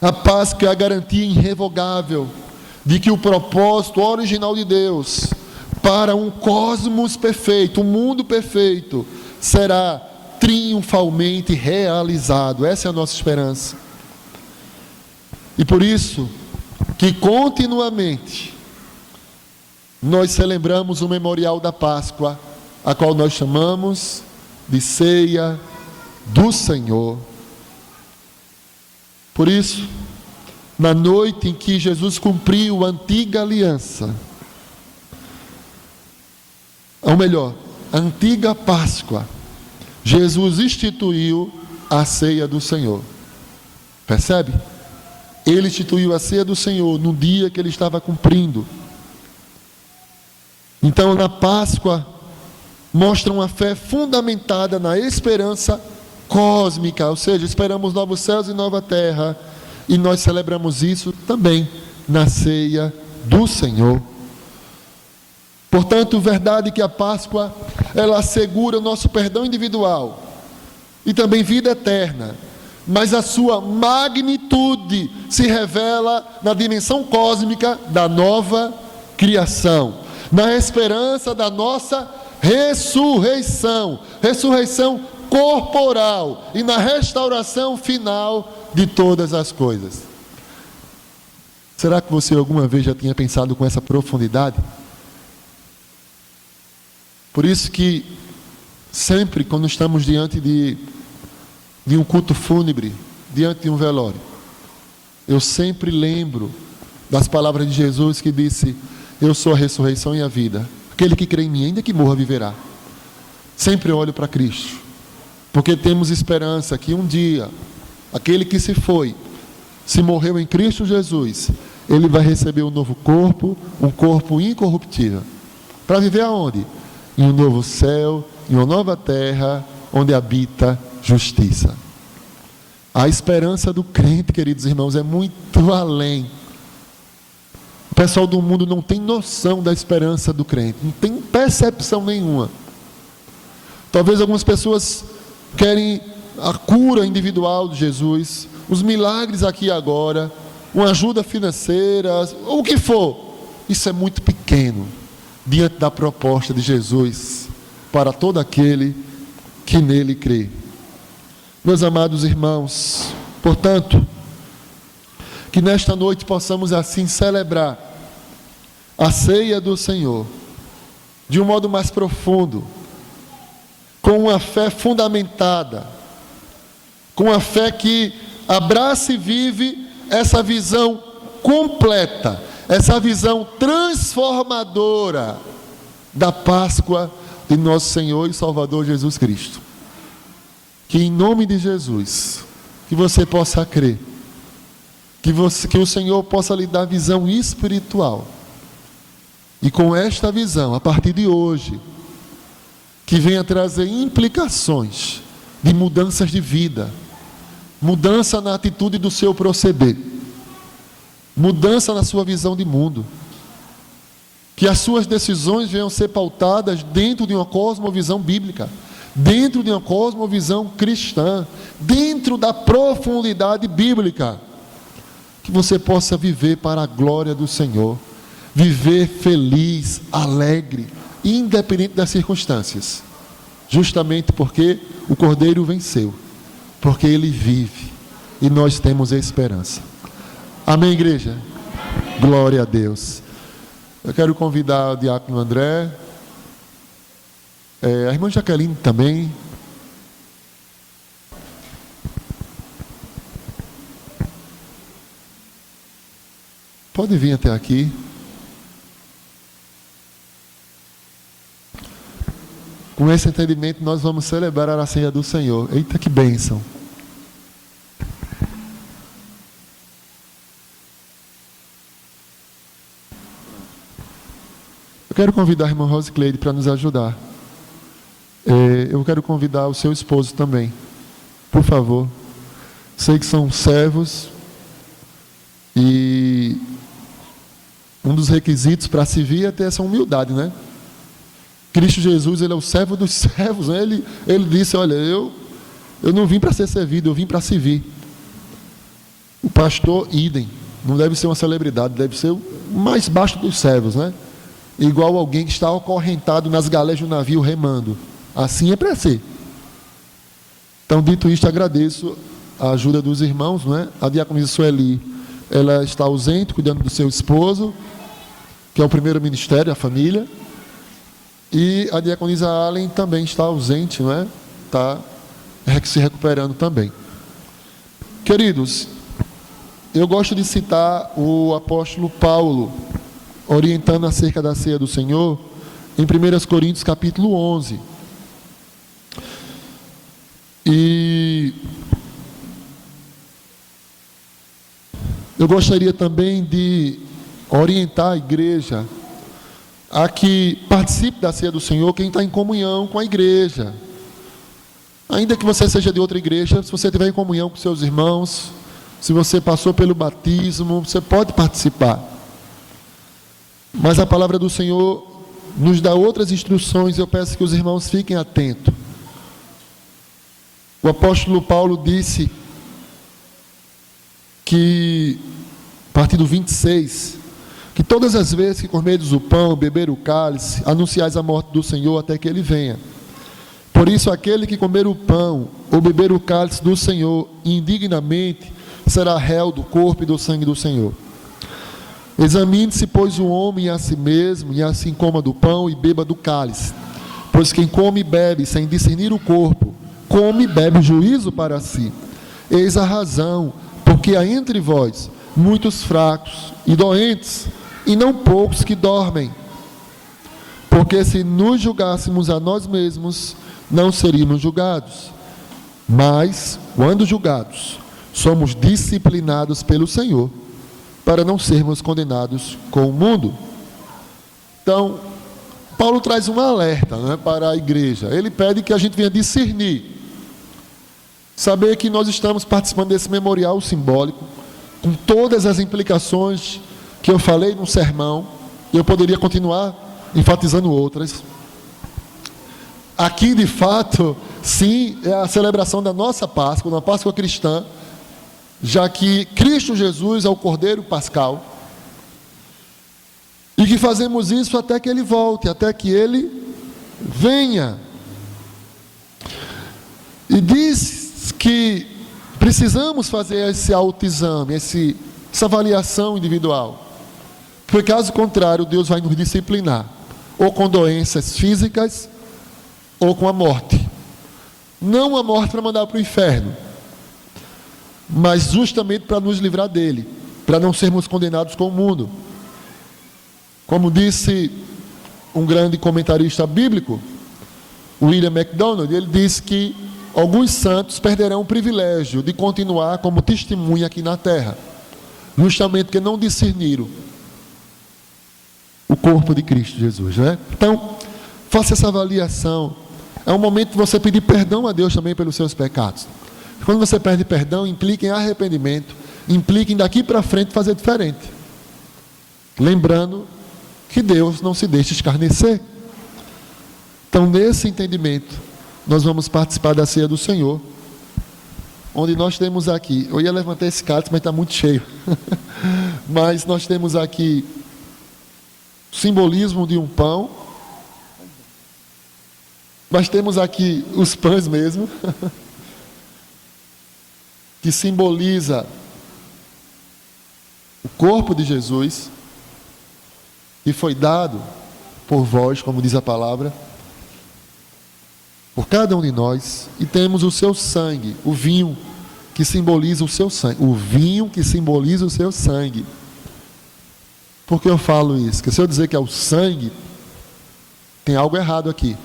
a paz que é a garantia irrevogável de que o propósito original de Deus para um cosmos perfeito, um mundo perfeito, será triunfalmente realizado. Essa é a nossa esperança. E por isso que continuamente nós celebramos o memorial da Páscoa, a qual nós chamamos de ceia do Senhor. Por isso, na noite em que Jesus cumpriu a antiga aliança, ou melhor, a antiga Páscoa, Jesus instituiu a ceia do Senhor. Percebe? Ele instituiu a ceia do Senhor no dia que ele estava cumprindo. Então, na Páscoa, mostra uma fé fundamentada na esperança cósmica, ou seja, esperamos novos céus e nova terra, e nós celebramos isso também na ceia do Senhor. Portanto, verdade que a Páscoa, ela assegura o nosso perdão individual e também vida eterna, mas a sua magnitude se revela na dimensão cósmica da nova criação, na esperança da nossa ressurreição corporal e na restauração final de todas as coisas. Será que você alguma vez já tinha pensado com essa profundidade? Por isso que sempre quando estamos diante de um culto fúnebre, diante de um velório, eu sempre lembro das palavras de Jesus que disse: eu sou a ressurreição e a vida, aquele que crê em mim, ainda que morra, viverá. Sempre olho para Cristo, porque temos esperança que um dia, aquele que se foi, se morreu em Cristo Jesus, ele vai receber um novo corpo, um corpo incorruptível, para viver aonde? Em um novo céu, em uma nova terra, onde habita justiça. A esperança do crente, queridos irmãos, é muito além. O pessoal do mundo não tem noção da esperança do crente, não tem percepção nenhuma. Talvez algumas pessoas querem a cura individual de Jesus, os milagres aqui e agora, uma ajuda financeira, ou o que for. Isso é muito pequeno diante da proposta de Jesus para todo aquele que nele crê. Meus amados irmãos, portanto, que nesta noite possamos assim celebrar a ceia do Senhor de um modo mais profundo, com uma fé fundamentada, com uma fé que abraça e vive essa visão completa, essa visão transformadora da Páscoa de nosso Senhor e Salvador Jesus Cristo. Que em nome de Jesus, que você possa crer, que o Senhor possa lhe dar visão espiritual, e com esta visão, a partir de hoje, que venha trazer implicações de mudanças de vida, mudança na atitude do seu proceder, mudança na sua visão de mundo, que as suas decisões venham ser pautadas dentro de uma cosmovisão bíblica, dentro de uma cosmovisão cristã, dentro da profundidade bíblica, que você possa viver para a glória do Senhor, viver feliz, alegre, independente das circunstâncias, justamente porque o Cordeiro venceu, porque Ele vive, e nós temos a esperança. Amém, igreja? Amém. Glória a Deus. Eu quero convidar o diácono André, a irmã Jaqueline também. Pode vir até aqui. Com esse entendimento, nós vamos celebrar a ceia do Senhor. Eita, que bênção! Eu quero convidar a irmã Rosicleide para nos ajudar. Eu quero convidar o seu esposo também. Por favor. Sei que são servos. E um dos requisitos para servir é ter essa humildade, né? Cristo Jesus, Ele é o servo dos servos, né? Ele disse: olha, eu não vim para ser servido, eu vim para servir. O pastor, idem, não deve ser uma celebridade, deve ser o mais baixo dos servos, né? Igual alguém que está acorrentado nas galés de um navio remando. Assim é para ser. Então, dito isto, agradeço a ajuda dos irmãos, não é? A diaconisa Sueli ela está ausente, cuidando do seu esposo, que é o primeiro ministério, a família. E a diaconisa Allen também está ausente, não é? Está se recuperando também. Queridos, eu gosto de citar o apóstolo Paulo, orientando acerca da ceia do Senhor, em 1 Coríntios capítulo 11. E eu gostaria também de orientar a igreja a que participe da ceia do Senhor quem está em comunhão com a igreja. Ainda que você seja de outra igreja, se você estiver em comunhão com seus irmãos, se você passou pelo batismo, você pode participar. Mas a palavra do Senhor nos dá outras instruções, eu peço que os irmãos fiquem atentos. O apóstolo Paulo disse que, a partir do 26, que todas as vezes que comerdes o pão, beber o cálice, anunciais a morte do Senhor até que Ele venha. Por isso, aquele que comer o pão ou beber o cálice do Senhor indignamente, será réu do corpo e do sangue do Senhor. Examine-se, pois, o homem a si mesmo, e assim coma do pão e beba do cálice. Pois quem come e bebe sem discernir o corpo, come e bebe juízo para si. Eis a razão, porque há entre vós muitos fracos e doentes, e não poucos que dormem. Porque se nos julgássemos a nós mesmos, não seríamos julgados. Mas, quando julgados, somos disciplinados pelo Senhor, para não sermos condenados com o mundo. Então, Paulo traz um alerta, né, para a igreja. Ele pede que a gente venha discernir, saber que nós estamos participando desse memorial simbólico, com todas as implicações que eu falei no sermão, e eu poderia continuar enfatizando outras. Aqui, de fato, sim, é a celebração da nossa Páscoa, uma Páscoa cristã, já que Cristo Jesus é o Cordeiro Pascal, e que fazemos isso até que Ele volte, até que Ele venha. E diz que precisamos fazer esse autoexame, essa avaliação individual, porque caso contrário, Deus vai nos disciplinar, ou com doenças físicas, ou com a morte. Não a morte para mandar para o inferno, mas justamente para nos livrar dele, para não sermos condenados com o mundo. Como disse um grande comentarista bíblico, William MacDonald, ele disse que alguns santos perderão o privilégio de continuar como testemunha aqui na terra, justamente porque não discerniram o corpo de Cristo Jesus, né? Então, faça essa avaliação. É um momento de você pedir perdão a Deus também pelos seus pecados. Quando você pede perdão, implica em arrependimento, implica em daqui para frente fazer diferente. Lembrando que Deus não se deixa escarnecer. Então, nesse entendimento, nós vamos participar da ceia do Senhor, onde nós temos aqui, eu ia levantar esse cálice, mas está muito cheio, mas nós temos aqui o simbolismo de um pão, mas temos aqui os pães mesmo, que simboliza o corpo de Jesus, que foi dado por vós, como diz a palavra, por cada um de nós, e temos o seu sangue, o vinho que simboliza o seu sangue, o vinho que simboliza o seu sangue. Por que eu falo isso? Porque se eu dizer que é o sangue, tem algo errado aqui.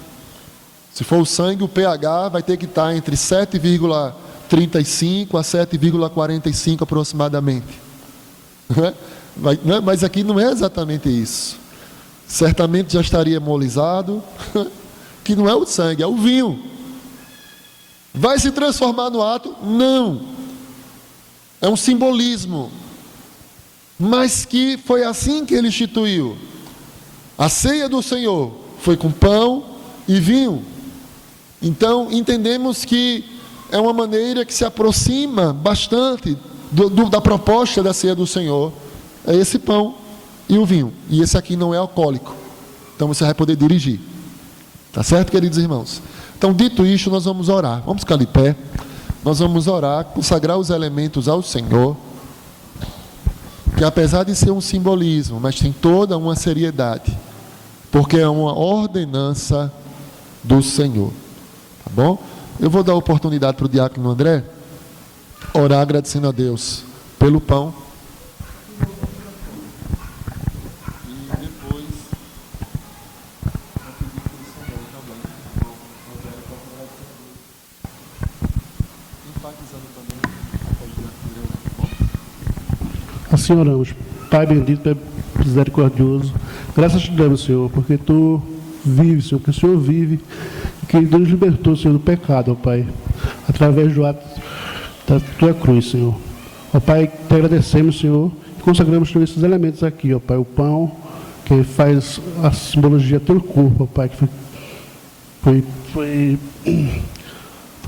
Se for o sangue, o pH vai ter que estar entre 7,35 a 7,45 aproximadamente. Mas aqui não é exatamente isso. Certamente já estaria hemolizado, que não é o sangue, é o vinho. Vai se transformar no ato? Não. É um simbolismo. Mas que foi assim que ele instituiu. A ceia do Senhor foi com pão e vinho. Então, entendemos que é uma maneira que se aproxima bastante da proposta da ceia do Senhor. É esse pão e o vinho. E esse aqui não é alcoólico. Então, você vai poder dirigir. Tá certo, queridos irmãos? Então, dito isto, nós vamos orar. Vamos ficar de pé. Nós vamos orar, consagrar os elementos ao Senhor. que apesar de ser um simbolismo, mas tem toda uma seriedade, porque é uma ordenança do Senhor. Tá bom? Eu vou dar a oportunidade para o diácono André orar agradecendo a Deus pelo pão. E depois enfatizando também. Assim oramos. Pai bendito, Pai misericordioso, graças te damos, Senhor, porque Tu vives, Senhor, porque o Senhor vive, que Deus nos libertou, Senhor, do pecado, ó Pai, através do ato da Tua cruz, Senhor. Ó Pai, te agradecemos, Senhor, e consagramos Senhor, esses elementos aqui, ó Pai, o pão, que faz a simbologia do Teu corpo, ó Pai, que foi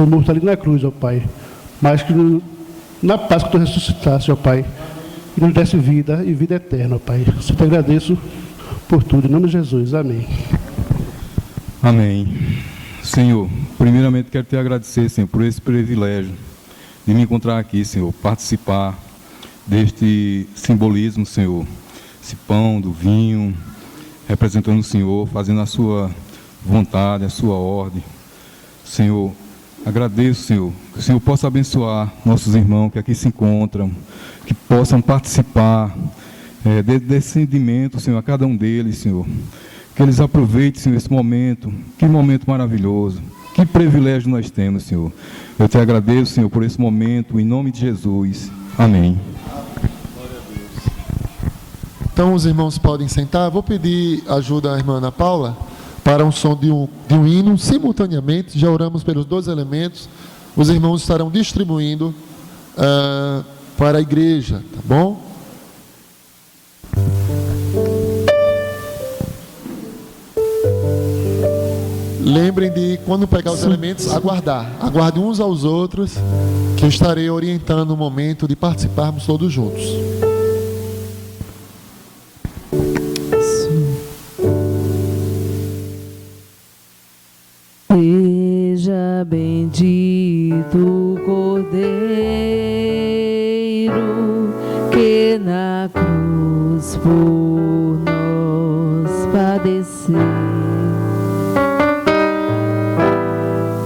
morto ali na cruz, ó Pai, mas que na Páscoa Tu ressuscitasse, ó Pai, e nos desse vida e vida eterna, ó Pai. Eu te agradeço por tudo, em nome de Jesus, amém. Amém. Senhor, primeiramente quero te agradecer, Senhor, por esse privilégio de me encontrar aqui, Senhor, participar deste simbolismo, Senhor, esse pão do vinho, representando o Senhor, fazendo a sua vontade, a sua ordem. Senhor, agradeço, Senhor, que o Senhor possa abençoar nossos irmãos que aqui se encontram, que possam participar desse sentimento, Senhor, a cada um deles, Senhor. Que eles aproveitem, Senhor, esse momento. Que momento maravilhoso. Que privilégio nós temos, Senhor. Eu te agradeço, Senhor, por esse momento, em nome de Jesus. Amém. Então os irmãos podem sentar. Vou pedir ajuda à irmã Ana Paula para um som de um hino simultaneamente. Já oramos pelos dois elementos. Os irmãos estarão distribuindo para a igreja, tá bom? Lembrem de, quando pegar os elementos, aguardar. Aguardem uns aos outros, que eu estarei orientando o momento de participarmos todos juntos. Seja bendito o Cordeiro que na cruz por nós padeceu.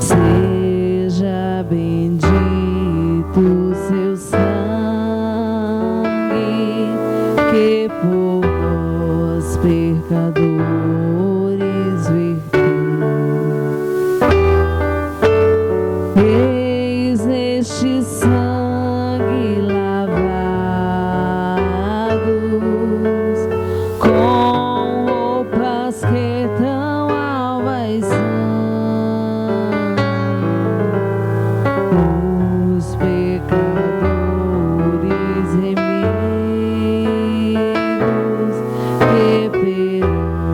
Seja bendito o seu sangue que por nós pecadores verteu. Eis este sangue lavados com roupas que tão alvas são. Os pecadores remidos que perante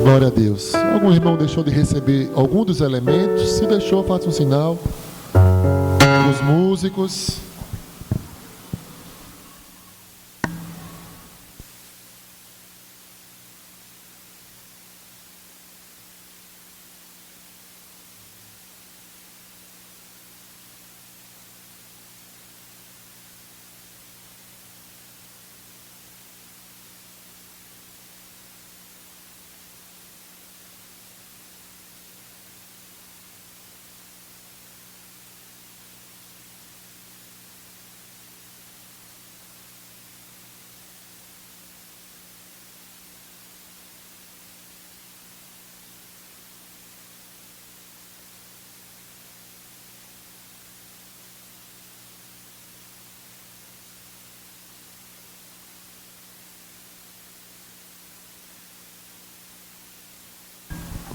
Glória a Deus. Algum irmão deixou de receber algum dos elementos? Se deixou, faça um sinal. Os músicos.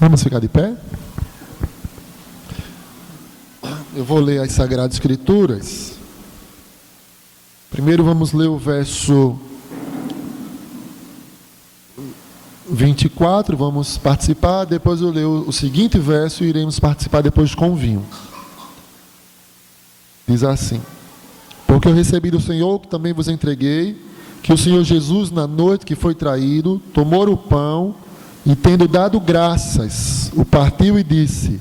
Vamos ficar de pé? Eu vou ler as Sagradas Escrituras. Primeiro vamos ler o verso 24, vamos participar. Depois eu leio o seguinte verso e iremos participar depois com o vinho. Diz assim: porque eu recebi do Senhor, que também vos entreguei, que o Senhor Jesus, na noite que foi traído, tomou o pão e, tendo dado graças, o partiu e disse: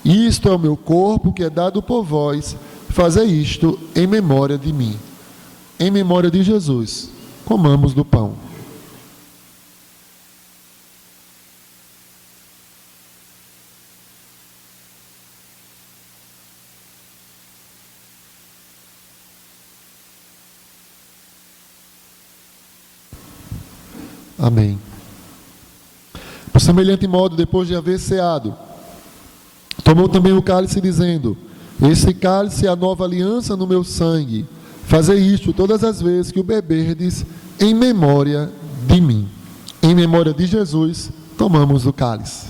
isto é o meu corpo que é dado por vós, fazei isto em memória de mim. Em memória de Jesus, comamos do pão. Amém. Por semelhante modo, depois de haver ceado, tomou também o cálice, dizendo: esse cálice é a nova aliança no meu sangue. Fazei isto todas as vezes que o beberdes, em memória de mim. Em memória de Jesus, tomamos o cálice.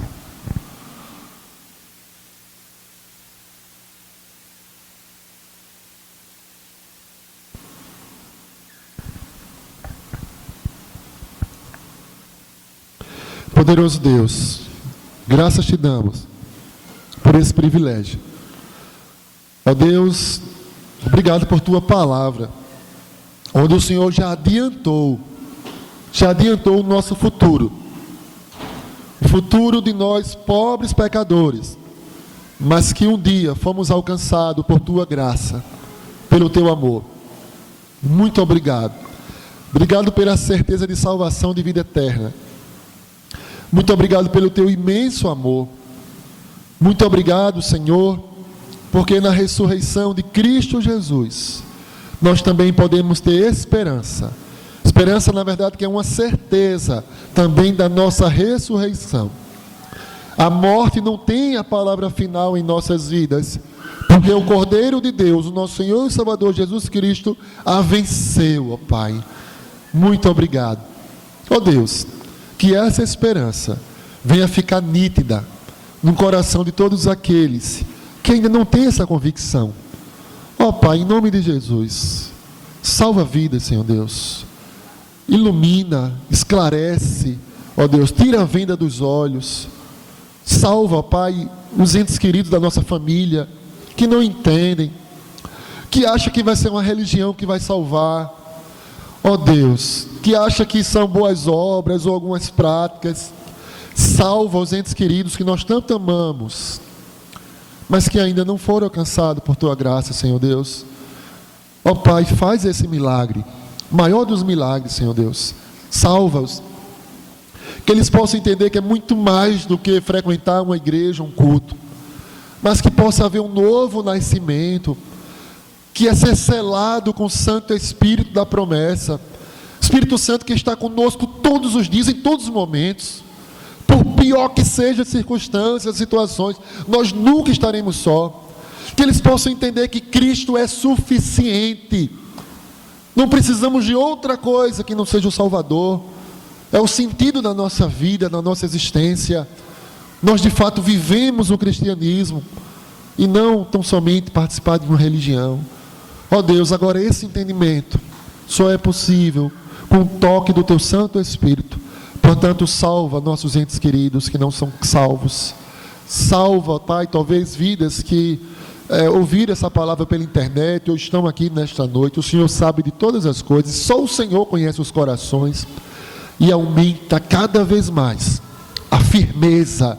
Poderoso Deus, graças te damos por esse privilégio. Ó Deus, obrigado por tua palavra, onde o Senhor já adiantou o nosso futuro. O futuro de nós, pobres pecadores, mas que um dia fomos alcançados por tua graça, pelo teu amor. Muito obrigado. Obrigado pela certeza de salvação, de vida eterna. Muito obrigado pelo teu imenso amor. Muito obrigado, Senhor, porque na ressurreição de Cristo Jesus, nós também podemos ter esperança. Esperança, na verdade, que é uma certeza também da nossa ressurreição. A morte não tem a palavra final em nossas vidas, porque o Cordeiro de Deus, o nosso Senhor e Salvador Jesus Cristo, a venceu, ó Pai. Muito obrigado. Ó Deus, que essa esperança venha ficar nítida no coração de todos aqueles que ainda não têm essa convicção. Ó Pai, em nome de Jesus, salva vidas, Senhor Deus. Ilumina, esclarece, ó Deus, tira a venda dos olhos. Salva, ó Pai, os entes queridos da nossa família, que não entendem, que acham que vai ser uma religião que vai salvar. Ó Deus, que acha que são boas obras ou algumas práticas. Salva os entes queridos que nós tanto amamos, mas que ainda não foram alcançados por tua graça, Senhor Deus. Ó Pai, faz esse milagre, maior dos milagres, Senhor Deus. Salva-os, que eles possam entender que é muito mais do que frequentar uma igreja, um culto, mas que possa haver um novo nascimento, que é ser selado com o Santo Espírito da promessa. Espírito Santo que está conosco todos os dias, em todos os momentos. Por pior que sejam as circunstâncias, as situações, nós nunca estaremos só. Que eles possam entender que Cristo é suficiente. Não precisamos de outra coisa que não seja o Salvador. É o sentido da nossa vida, da nossa existência. Nós de fato vivemos o cristianismo e não tão somente participar de uma religião. Ó Deus, agora esse entendimento só é possível com o toque do teu Santo Espírito, Portanto, salva nossos entes queridos que não são salvos. Salva, Pai, talvez vidas que ouviram essa palavra pela internet ou estão aqui nesta noite. O Senhor sabe de todas as coisas, só o Senhor conhece os corações, e aumenta cada vez mais a firmeza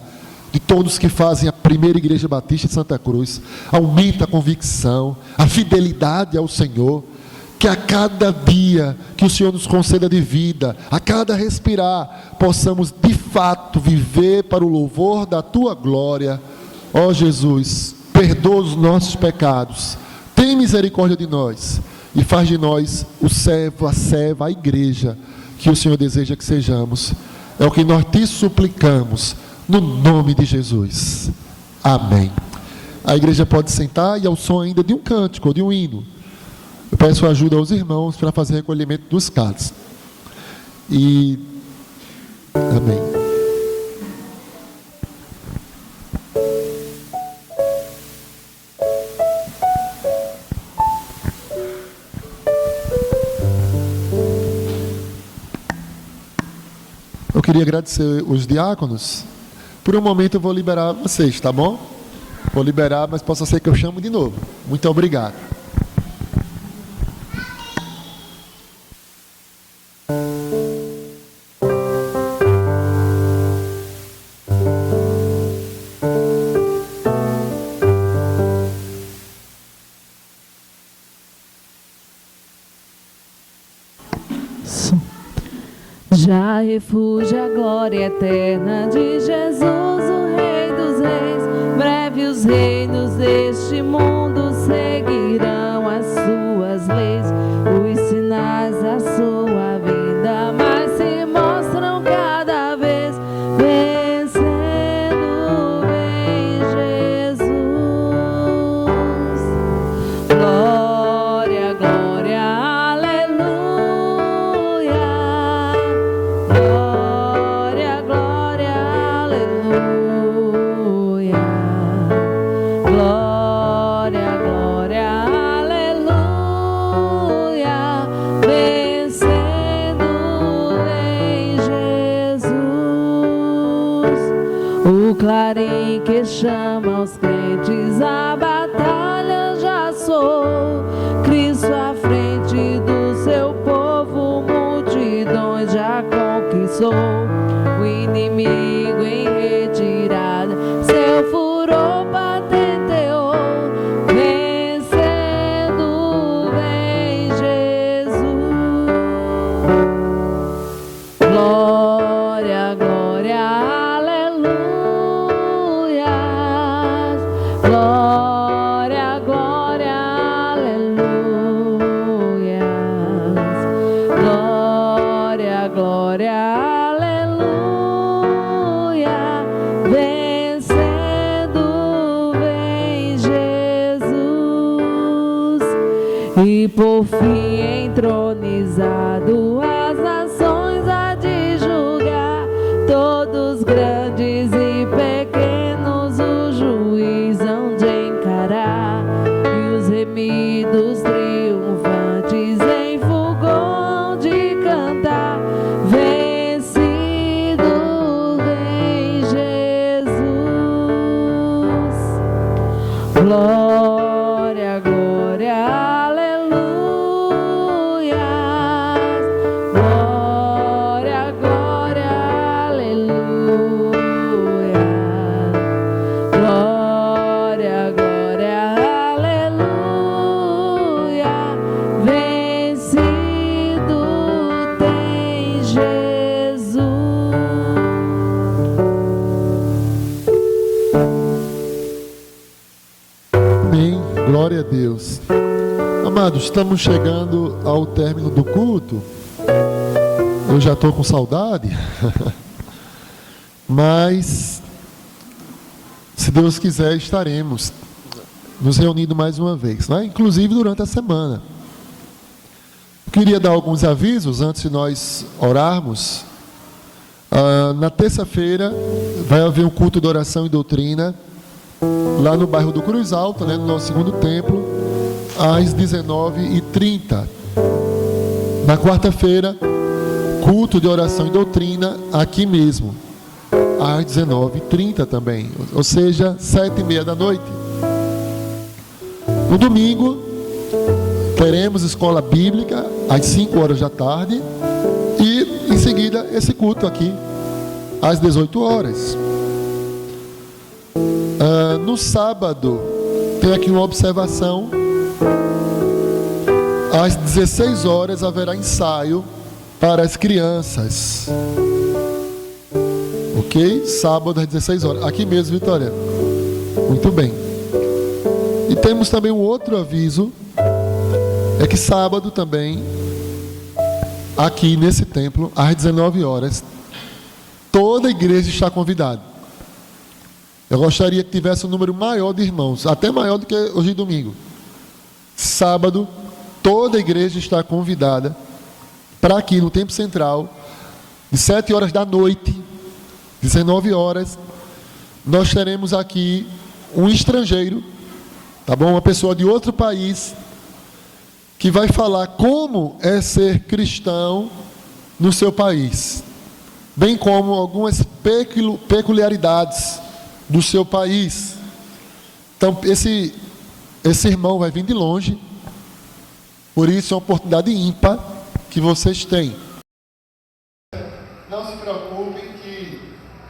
de todos que fazem a primeira Igreja Batista de Santa Cruz. Aumenta a convicção, a fidelidade ao Senhor, que a cada dia que o Senhor nos conceda de vida, a cada respirar, possamos de fato viver para o louvor da Tua glória. Ó Jesus, perdoa os nossos pecados, tem misericórdia de nós e faz de nós o servo, a serva, a igreja que o Senhor deseja que sejamos. É o que nós te suplicamos, no nome de Jesus. Amém. A igreja pode sentar, e ao som ainda de um cântico, ou de um hino, eu peço ajuda aos irmãos para fazer recolhimento dos cálices. Amém. Eu queria agradecer os diáconos. Por um momento eu vou liberar vocês, tá bom? Vou liberar, mas possa ser que eu chamo de novo. Muito obrigado. Já refúgio a glória eterna de Jesus, o Rei dos Reis. Breve os reinos deste mundo seguirão as suas leis. Os sinais da sua vinda mais se mostram cada vez. Vencendo vem Jesus. Glória, glória, aleluia. Glória, glória, aleluia. Glória, glória, aleluia. Vencendo em Jesus. O clarim que chama os crentes à batalha já soou. Cristo à frente do seu povo, multidões já conquistou. O inimigo em retirada, seu furor patenteou. Vencendo vem Jesus. Glória, glória, aleluia. Glória, glória, aleluia. Glória, glória, aleluia. Vencendo vem Jesus. E por fim entronizado as nações há de julgar. Todos grandes e pequenos o juiz hão de encarar. E os remidos triunfantes em fulgor de cantar. Vencido vem Jesus. Glória, glória, aleluia. Glória, glória, aleluia. Glória, glória, aleluia. Vencido tem Jesus. Amém. Glória a Deus. Amados, estamos chegando ao término do culto. Eu já estou com saudade. Mas, se Deus quiser, estaremos nos reunindo mais uma vez, né? Inclusive durante a semana. Queria dar alguns avisos antes de nós orarmos. Na terça-feira vai haver um culto de oração e doutrina lá no bairro do Cruz Alta, né, no nosso segundo templo, às 19h30. Na quarta-feira culto de oração e doutrina aqui mesmo, às 19h30 também, ou seja, 7h30 da noite. No domingo, teremos escola bíblica às 5 horas da tarde e em seguida esse culto aqui às 18 horas. No sábado tem aqui uma observação. Às 16 horas haverá ensaio para as crianças. Ok? Sábado às 16 horas. Aqui mesmo, Vitória. Muito bem. E temos também um outro aviso. É que sábado também, aqui nesse templo, às 19 horas, toda a igreja está convidada. Eu gostaria que tivesse um número maior de irmãos, até maior do que hoje domingo. Sábado, toda a igreja está convidada para aqui no Templo Central, de 7 horas da noite, 19 horas, nós teremos aqui um estrangeiro, tá bom? Uma pessoa de outro país, que vai falar como é ser cristão no seu país, bem como algumas peculiaridades do seu país. Então, esse irmão vai vir de longe, por isso é uma oportunidade ímpar que vocês têm. Não se preocupem que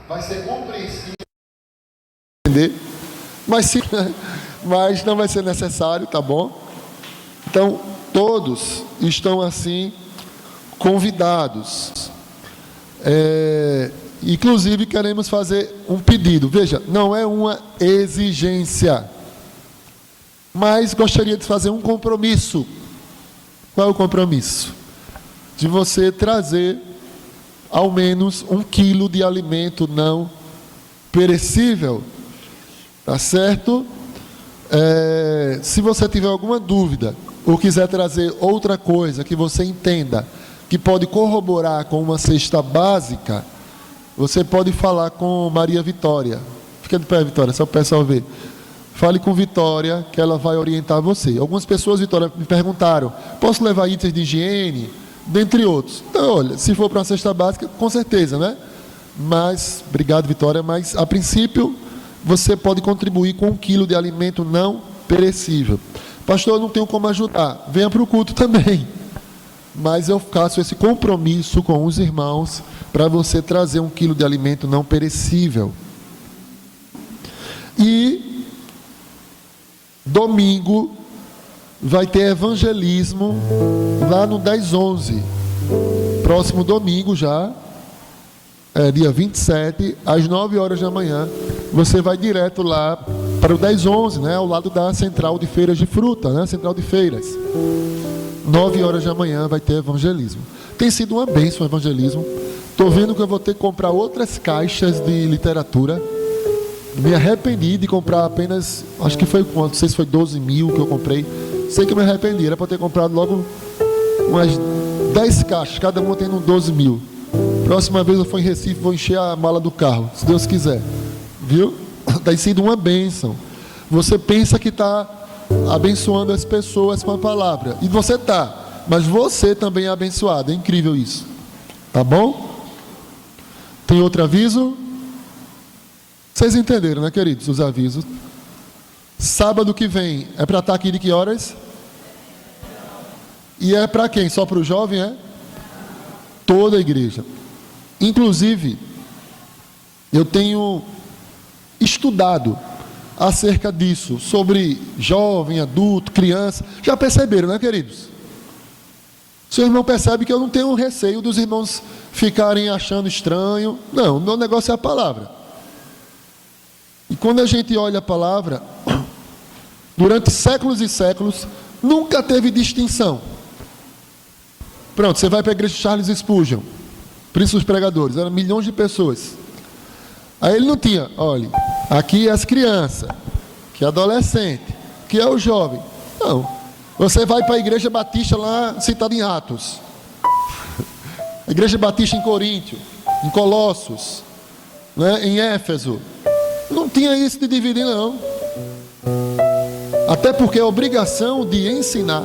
vai ser compreensível, entender? Mas não vai ser necessário, tá bom? Então, todos estão assim convidados. Inclusive, queremos fazer um pedido. Veja, não é uma exigência, mas gostaria de fazer um compromisso. Qual é o compromisso? De você trazer ao menos 1 quilo de alimento não perecível. Tá certo? Se você tiver alguma dúvida ou quiser trazer outra coisa que você entenda que pode corroborar com uma cesta básica, você pode falar com Maria Vitória. Fica de pé, Vitória, só para o pessoal ver. Fale com Vitória, que ela vai orientar você. Algumas pessoas, Vitória, me perguntaram: posso levar itens de higiene? Dentre outros. Então, olha, se for para uma cesta básica, com certeza, né? Mas, obrigado, Vitória, mas a princípio você pode contribuir com 1 quilo de alimento não perecível. Pastor, eu não tenho como ajudar. Venha para o culto também. Mas eu faço esse compromisso com os irmãos para você trazer 1 quilo de alimento não perecível. E domingo vai ter evangelismo lá no 10/11. Próximo domingo já, dia 27, às 9 horas da manhã, você vai direto lá para o 10/11, né, ao lado da central de feiras de fruta, né, central de feiras. 9 horas da manhã vai ter evangelismo. Tem sido uma bênção o evangelismo. Estou vendo que eu vou ter que comprar outras caixas de literatura. Me arrependi de comprar apenas, acho que foi quanto? Não sei se foi 12 mil que eu comprei. Sei que eu me arrependi, era para ter comprado logo umas 10 caixas, cada uma tendo 12 mil. Próxima vez eu for em Recife, vou encher a mala do carro, se Deus quiser. Viu? Tem sido uma bênção. Você pensa que está abençoando as pessoas com a palavra, e você está, mas você também é abençoado. É incrível isso. Tá bom? Tem outro aviso? Vocês entenderam, né, queridos, os avisos? Sábado que vem é para estar aqui de que horas? E é para quem? Só para o jovem, é? Toda a igreja. Inclusive, eu tenho estudado acerca disso, sobre jovem, adulto, criança. Já perceberam, né, queridos? Seu irmão percebe que eu não tenho receio dos irmãos ficarem achando estranho. Não, o meu negócio é a palavra. E quando a gente olha a palavra, durante séculos e séculos, nunca teve distinção. Pronto, você vai para a igreja de Charles Spurgeon, príncipe dos pregadores, eram milhões de pessoas. Aí ele não tinha, olha, aqui é as crianças, que é adolescente, que é o jovem. Não, você vai para a igreja batista lá, citada em Atos. A igreja batista em Coríntio, em Colossos, né, em Éfeso. Não tinha isso de dividir, não. Até porque a obrigação de ensinar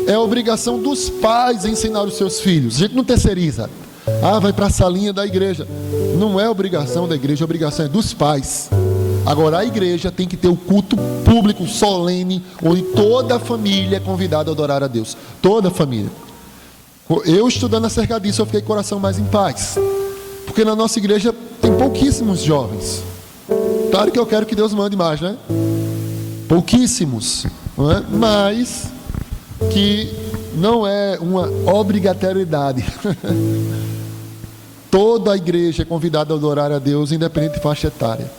é a obrigação dos pais ensinar os seus filhos. A gente não terceiriza. Vai para a salinha da igreja. Não é obrigação da igreja, a obrigação é dos pais. Agora a igreja tem que ter o culto público, solene, onde toda a família é convidada a adorar a Deus. Toda a família. Eu estudando acerca disso, eu fiquei com o coração mais em paz. Porque na nossa igreja tem pouquíssimos jovens. Claro que eu quero que Deus mande mais, né? Pouquíssimos, não é? Mas que não é uma obrigatoriedade. Toda a igreja é convidada a adorar a Deus, independente de faixa etária.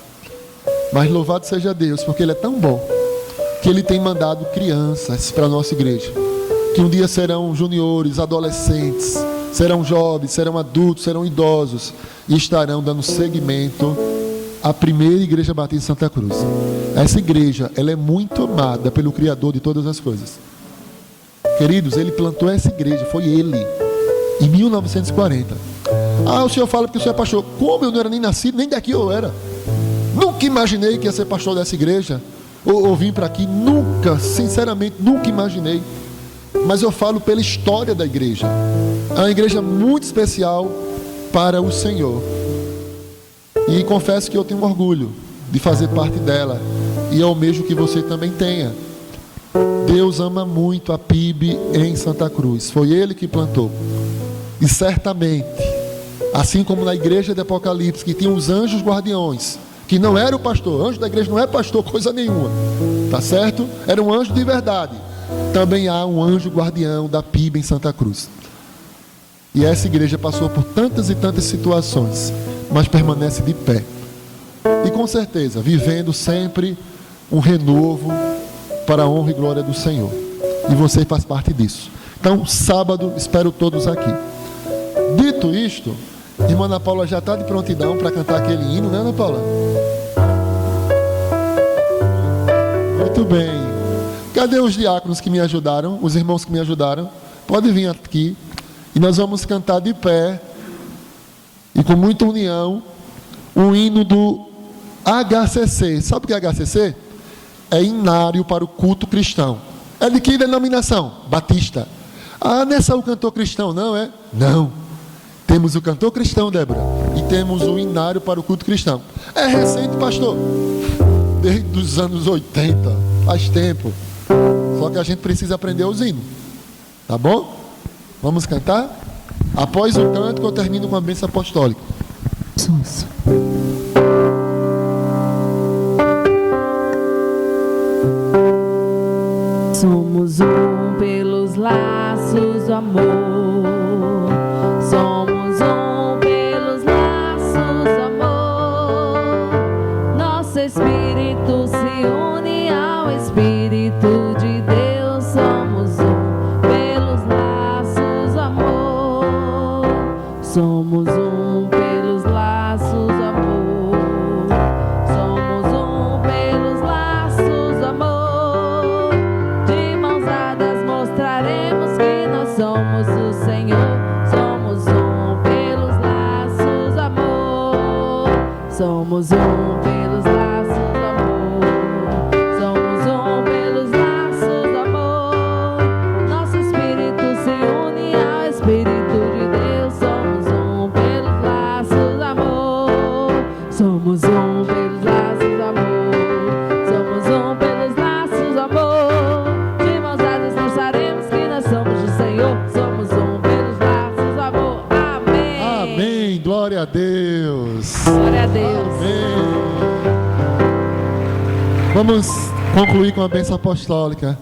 Mas louvado seja Deus, porque Ele é tão bom, que Ele tem mandado crianças para a nossa igreja, que um dia serão juniores, adolescentes, serão jovens, serão adultos, serão idosos, e estarão dando seguimento à primeira igreja batista de Santa Cruz. Essa igreja, ela é muito amada pelo Criador de todas as coisas. Queridos, Ele plantou essa igreja, foi Ele, em 1940. O senhor fala porque o senhor é pastor. Como eu não era nem nascido, nem daqui eu era. Nunca imaginei que ia ser pastor dessa igreja, ou vim para aqui, nunca, sinceramente, nunca imaginei. Mas eu falo pela história da igreja. É uma igreja muito especial para o Senhor. E confesso que eu tenho orgulho de fazer parte dela, e eu almejo que você também tenha. Deus ama muito a PIB em Santa Cruz. Foi Ele que plantou. E certamente, assim como na igreja de Apocalipse, que tinha os anjos guardiões, que não era o pastor, anjo da igreja não é pastor, coisa nenhuma, tá certo? Era um anjo de verdade. Também há um anjo guardião da PIB em Santa Cruz. E essa igreja passou por tantas e tantas situações, mas permanece de pé. E com certeza, vivendo sempre um renovo para a honra e glória do Senhor. E você faz parte disso. Então, sábado, espero todos aqui. Dito isto, irmã Ana Paula já está de prontidão para cantar aquele hino, né, Ana Paula? Muito bem. Cadê os diáconos que me ajudaram? Os irmãos que me ajudaram? Pode vir aqui. E nós vamos cantar de pé e com muita união o hino do HCC. Sabe o que é HCC? É hinário para o culto cristão. É de que denominação? Batista. Não é só o cantor cristão, não é? Não. Temos o cantor cristão, Débora, e temos o hinário para o culto cristão. É recente, pastor. Desde os anos 80, faz tempo. Só que a gente precisa aprender os hinos. Tá bom? Vamos cantar? Após o canto, eu termino com a bênção apostólica. Somos um pelos laços do amor. Somos um pelos laços do amor. Nosso espírito se une ao Espírito de Deus. Somos um pelos laços do amor. Somos um pelos laços do amor. Somos um pelos laços do amor. De mãos dadas mostraremos que nós somos o Senhor. Somos um pelos laços do amor. Somos um pelos laços do amor. Somos um pelos laços do amor. Nosso espírito se une ao Espírito de Deus. Somos um pelos laços do amor. Somos um pelos laços do amor. Somos um pelos laços do amor. De mãos dadas mostraremos que nós somos do Senhor. Somos um pelos laços do amor. Amém. Amém. Glória a Deus. Glória a Deus. Amém. Vamos concluir com a bênção apostólica.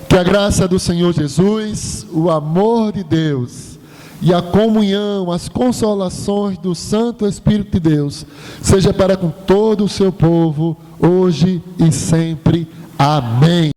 Que a graça do Senhor Jesus, o amor de Deus e a comunhão, as consolações do Santo Espírito de Deus seja para com todo o seu povo, hoje e sempre. Amém.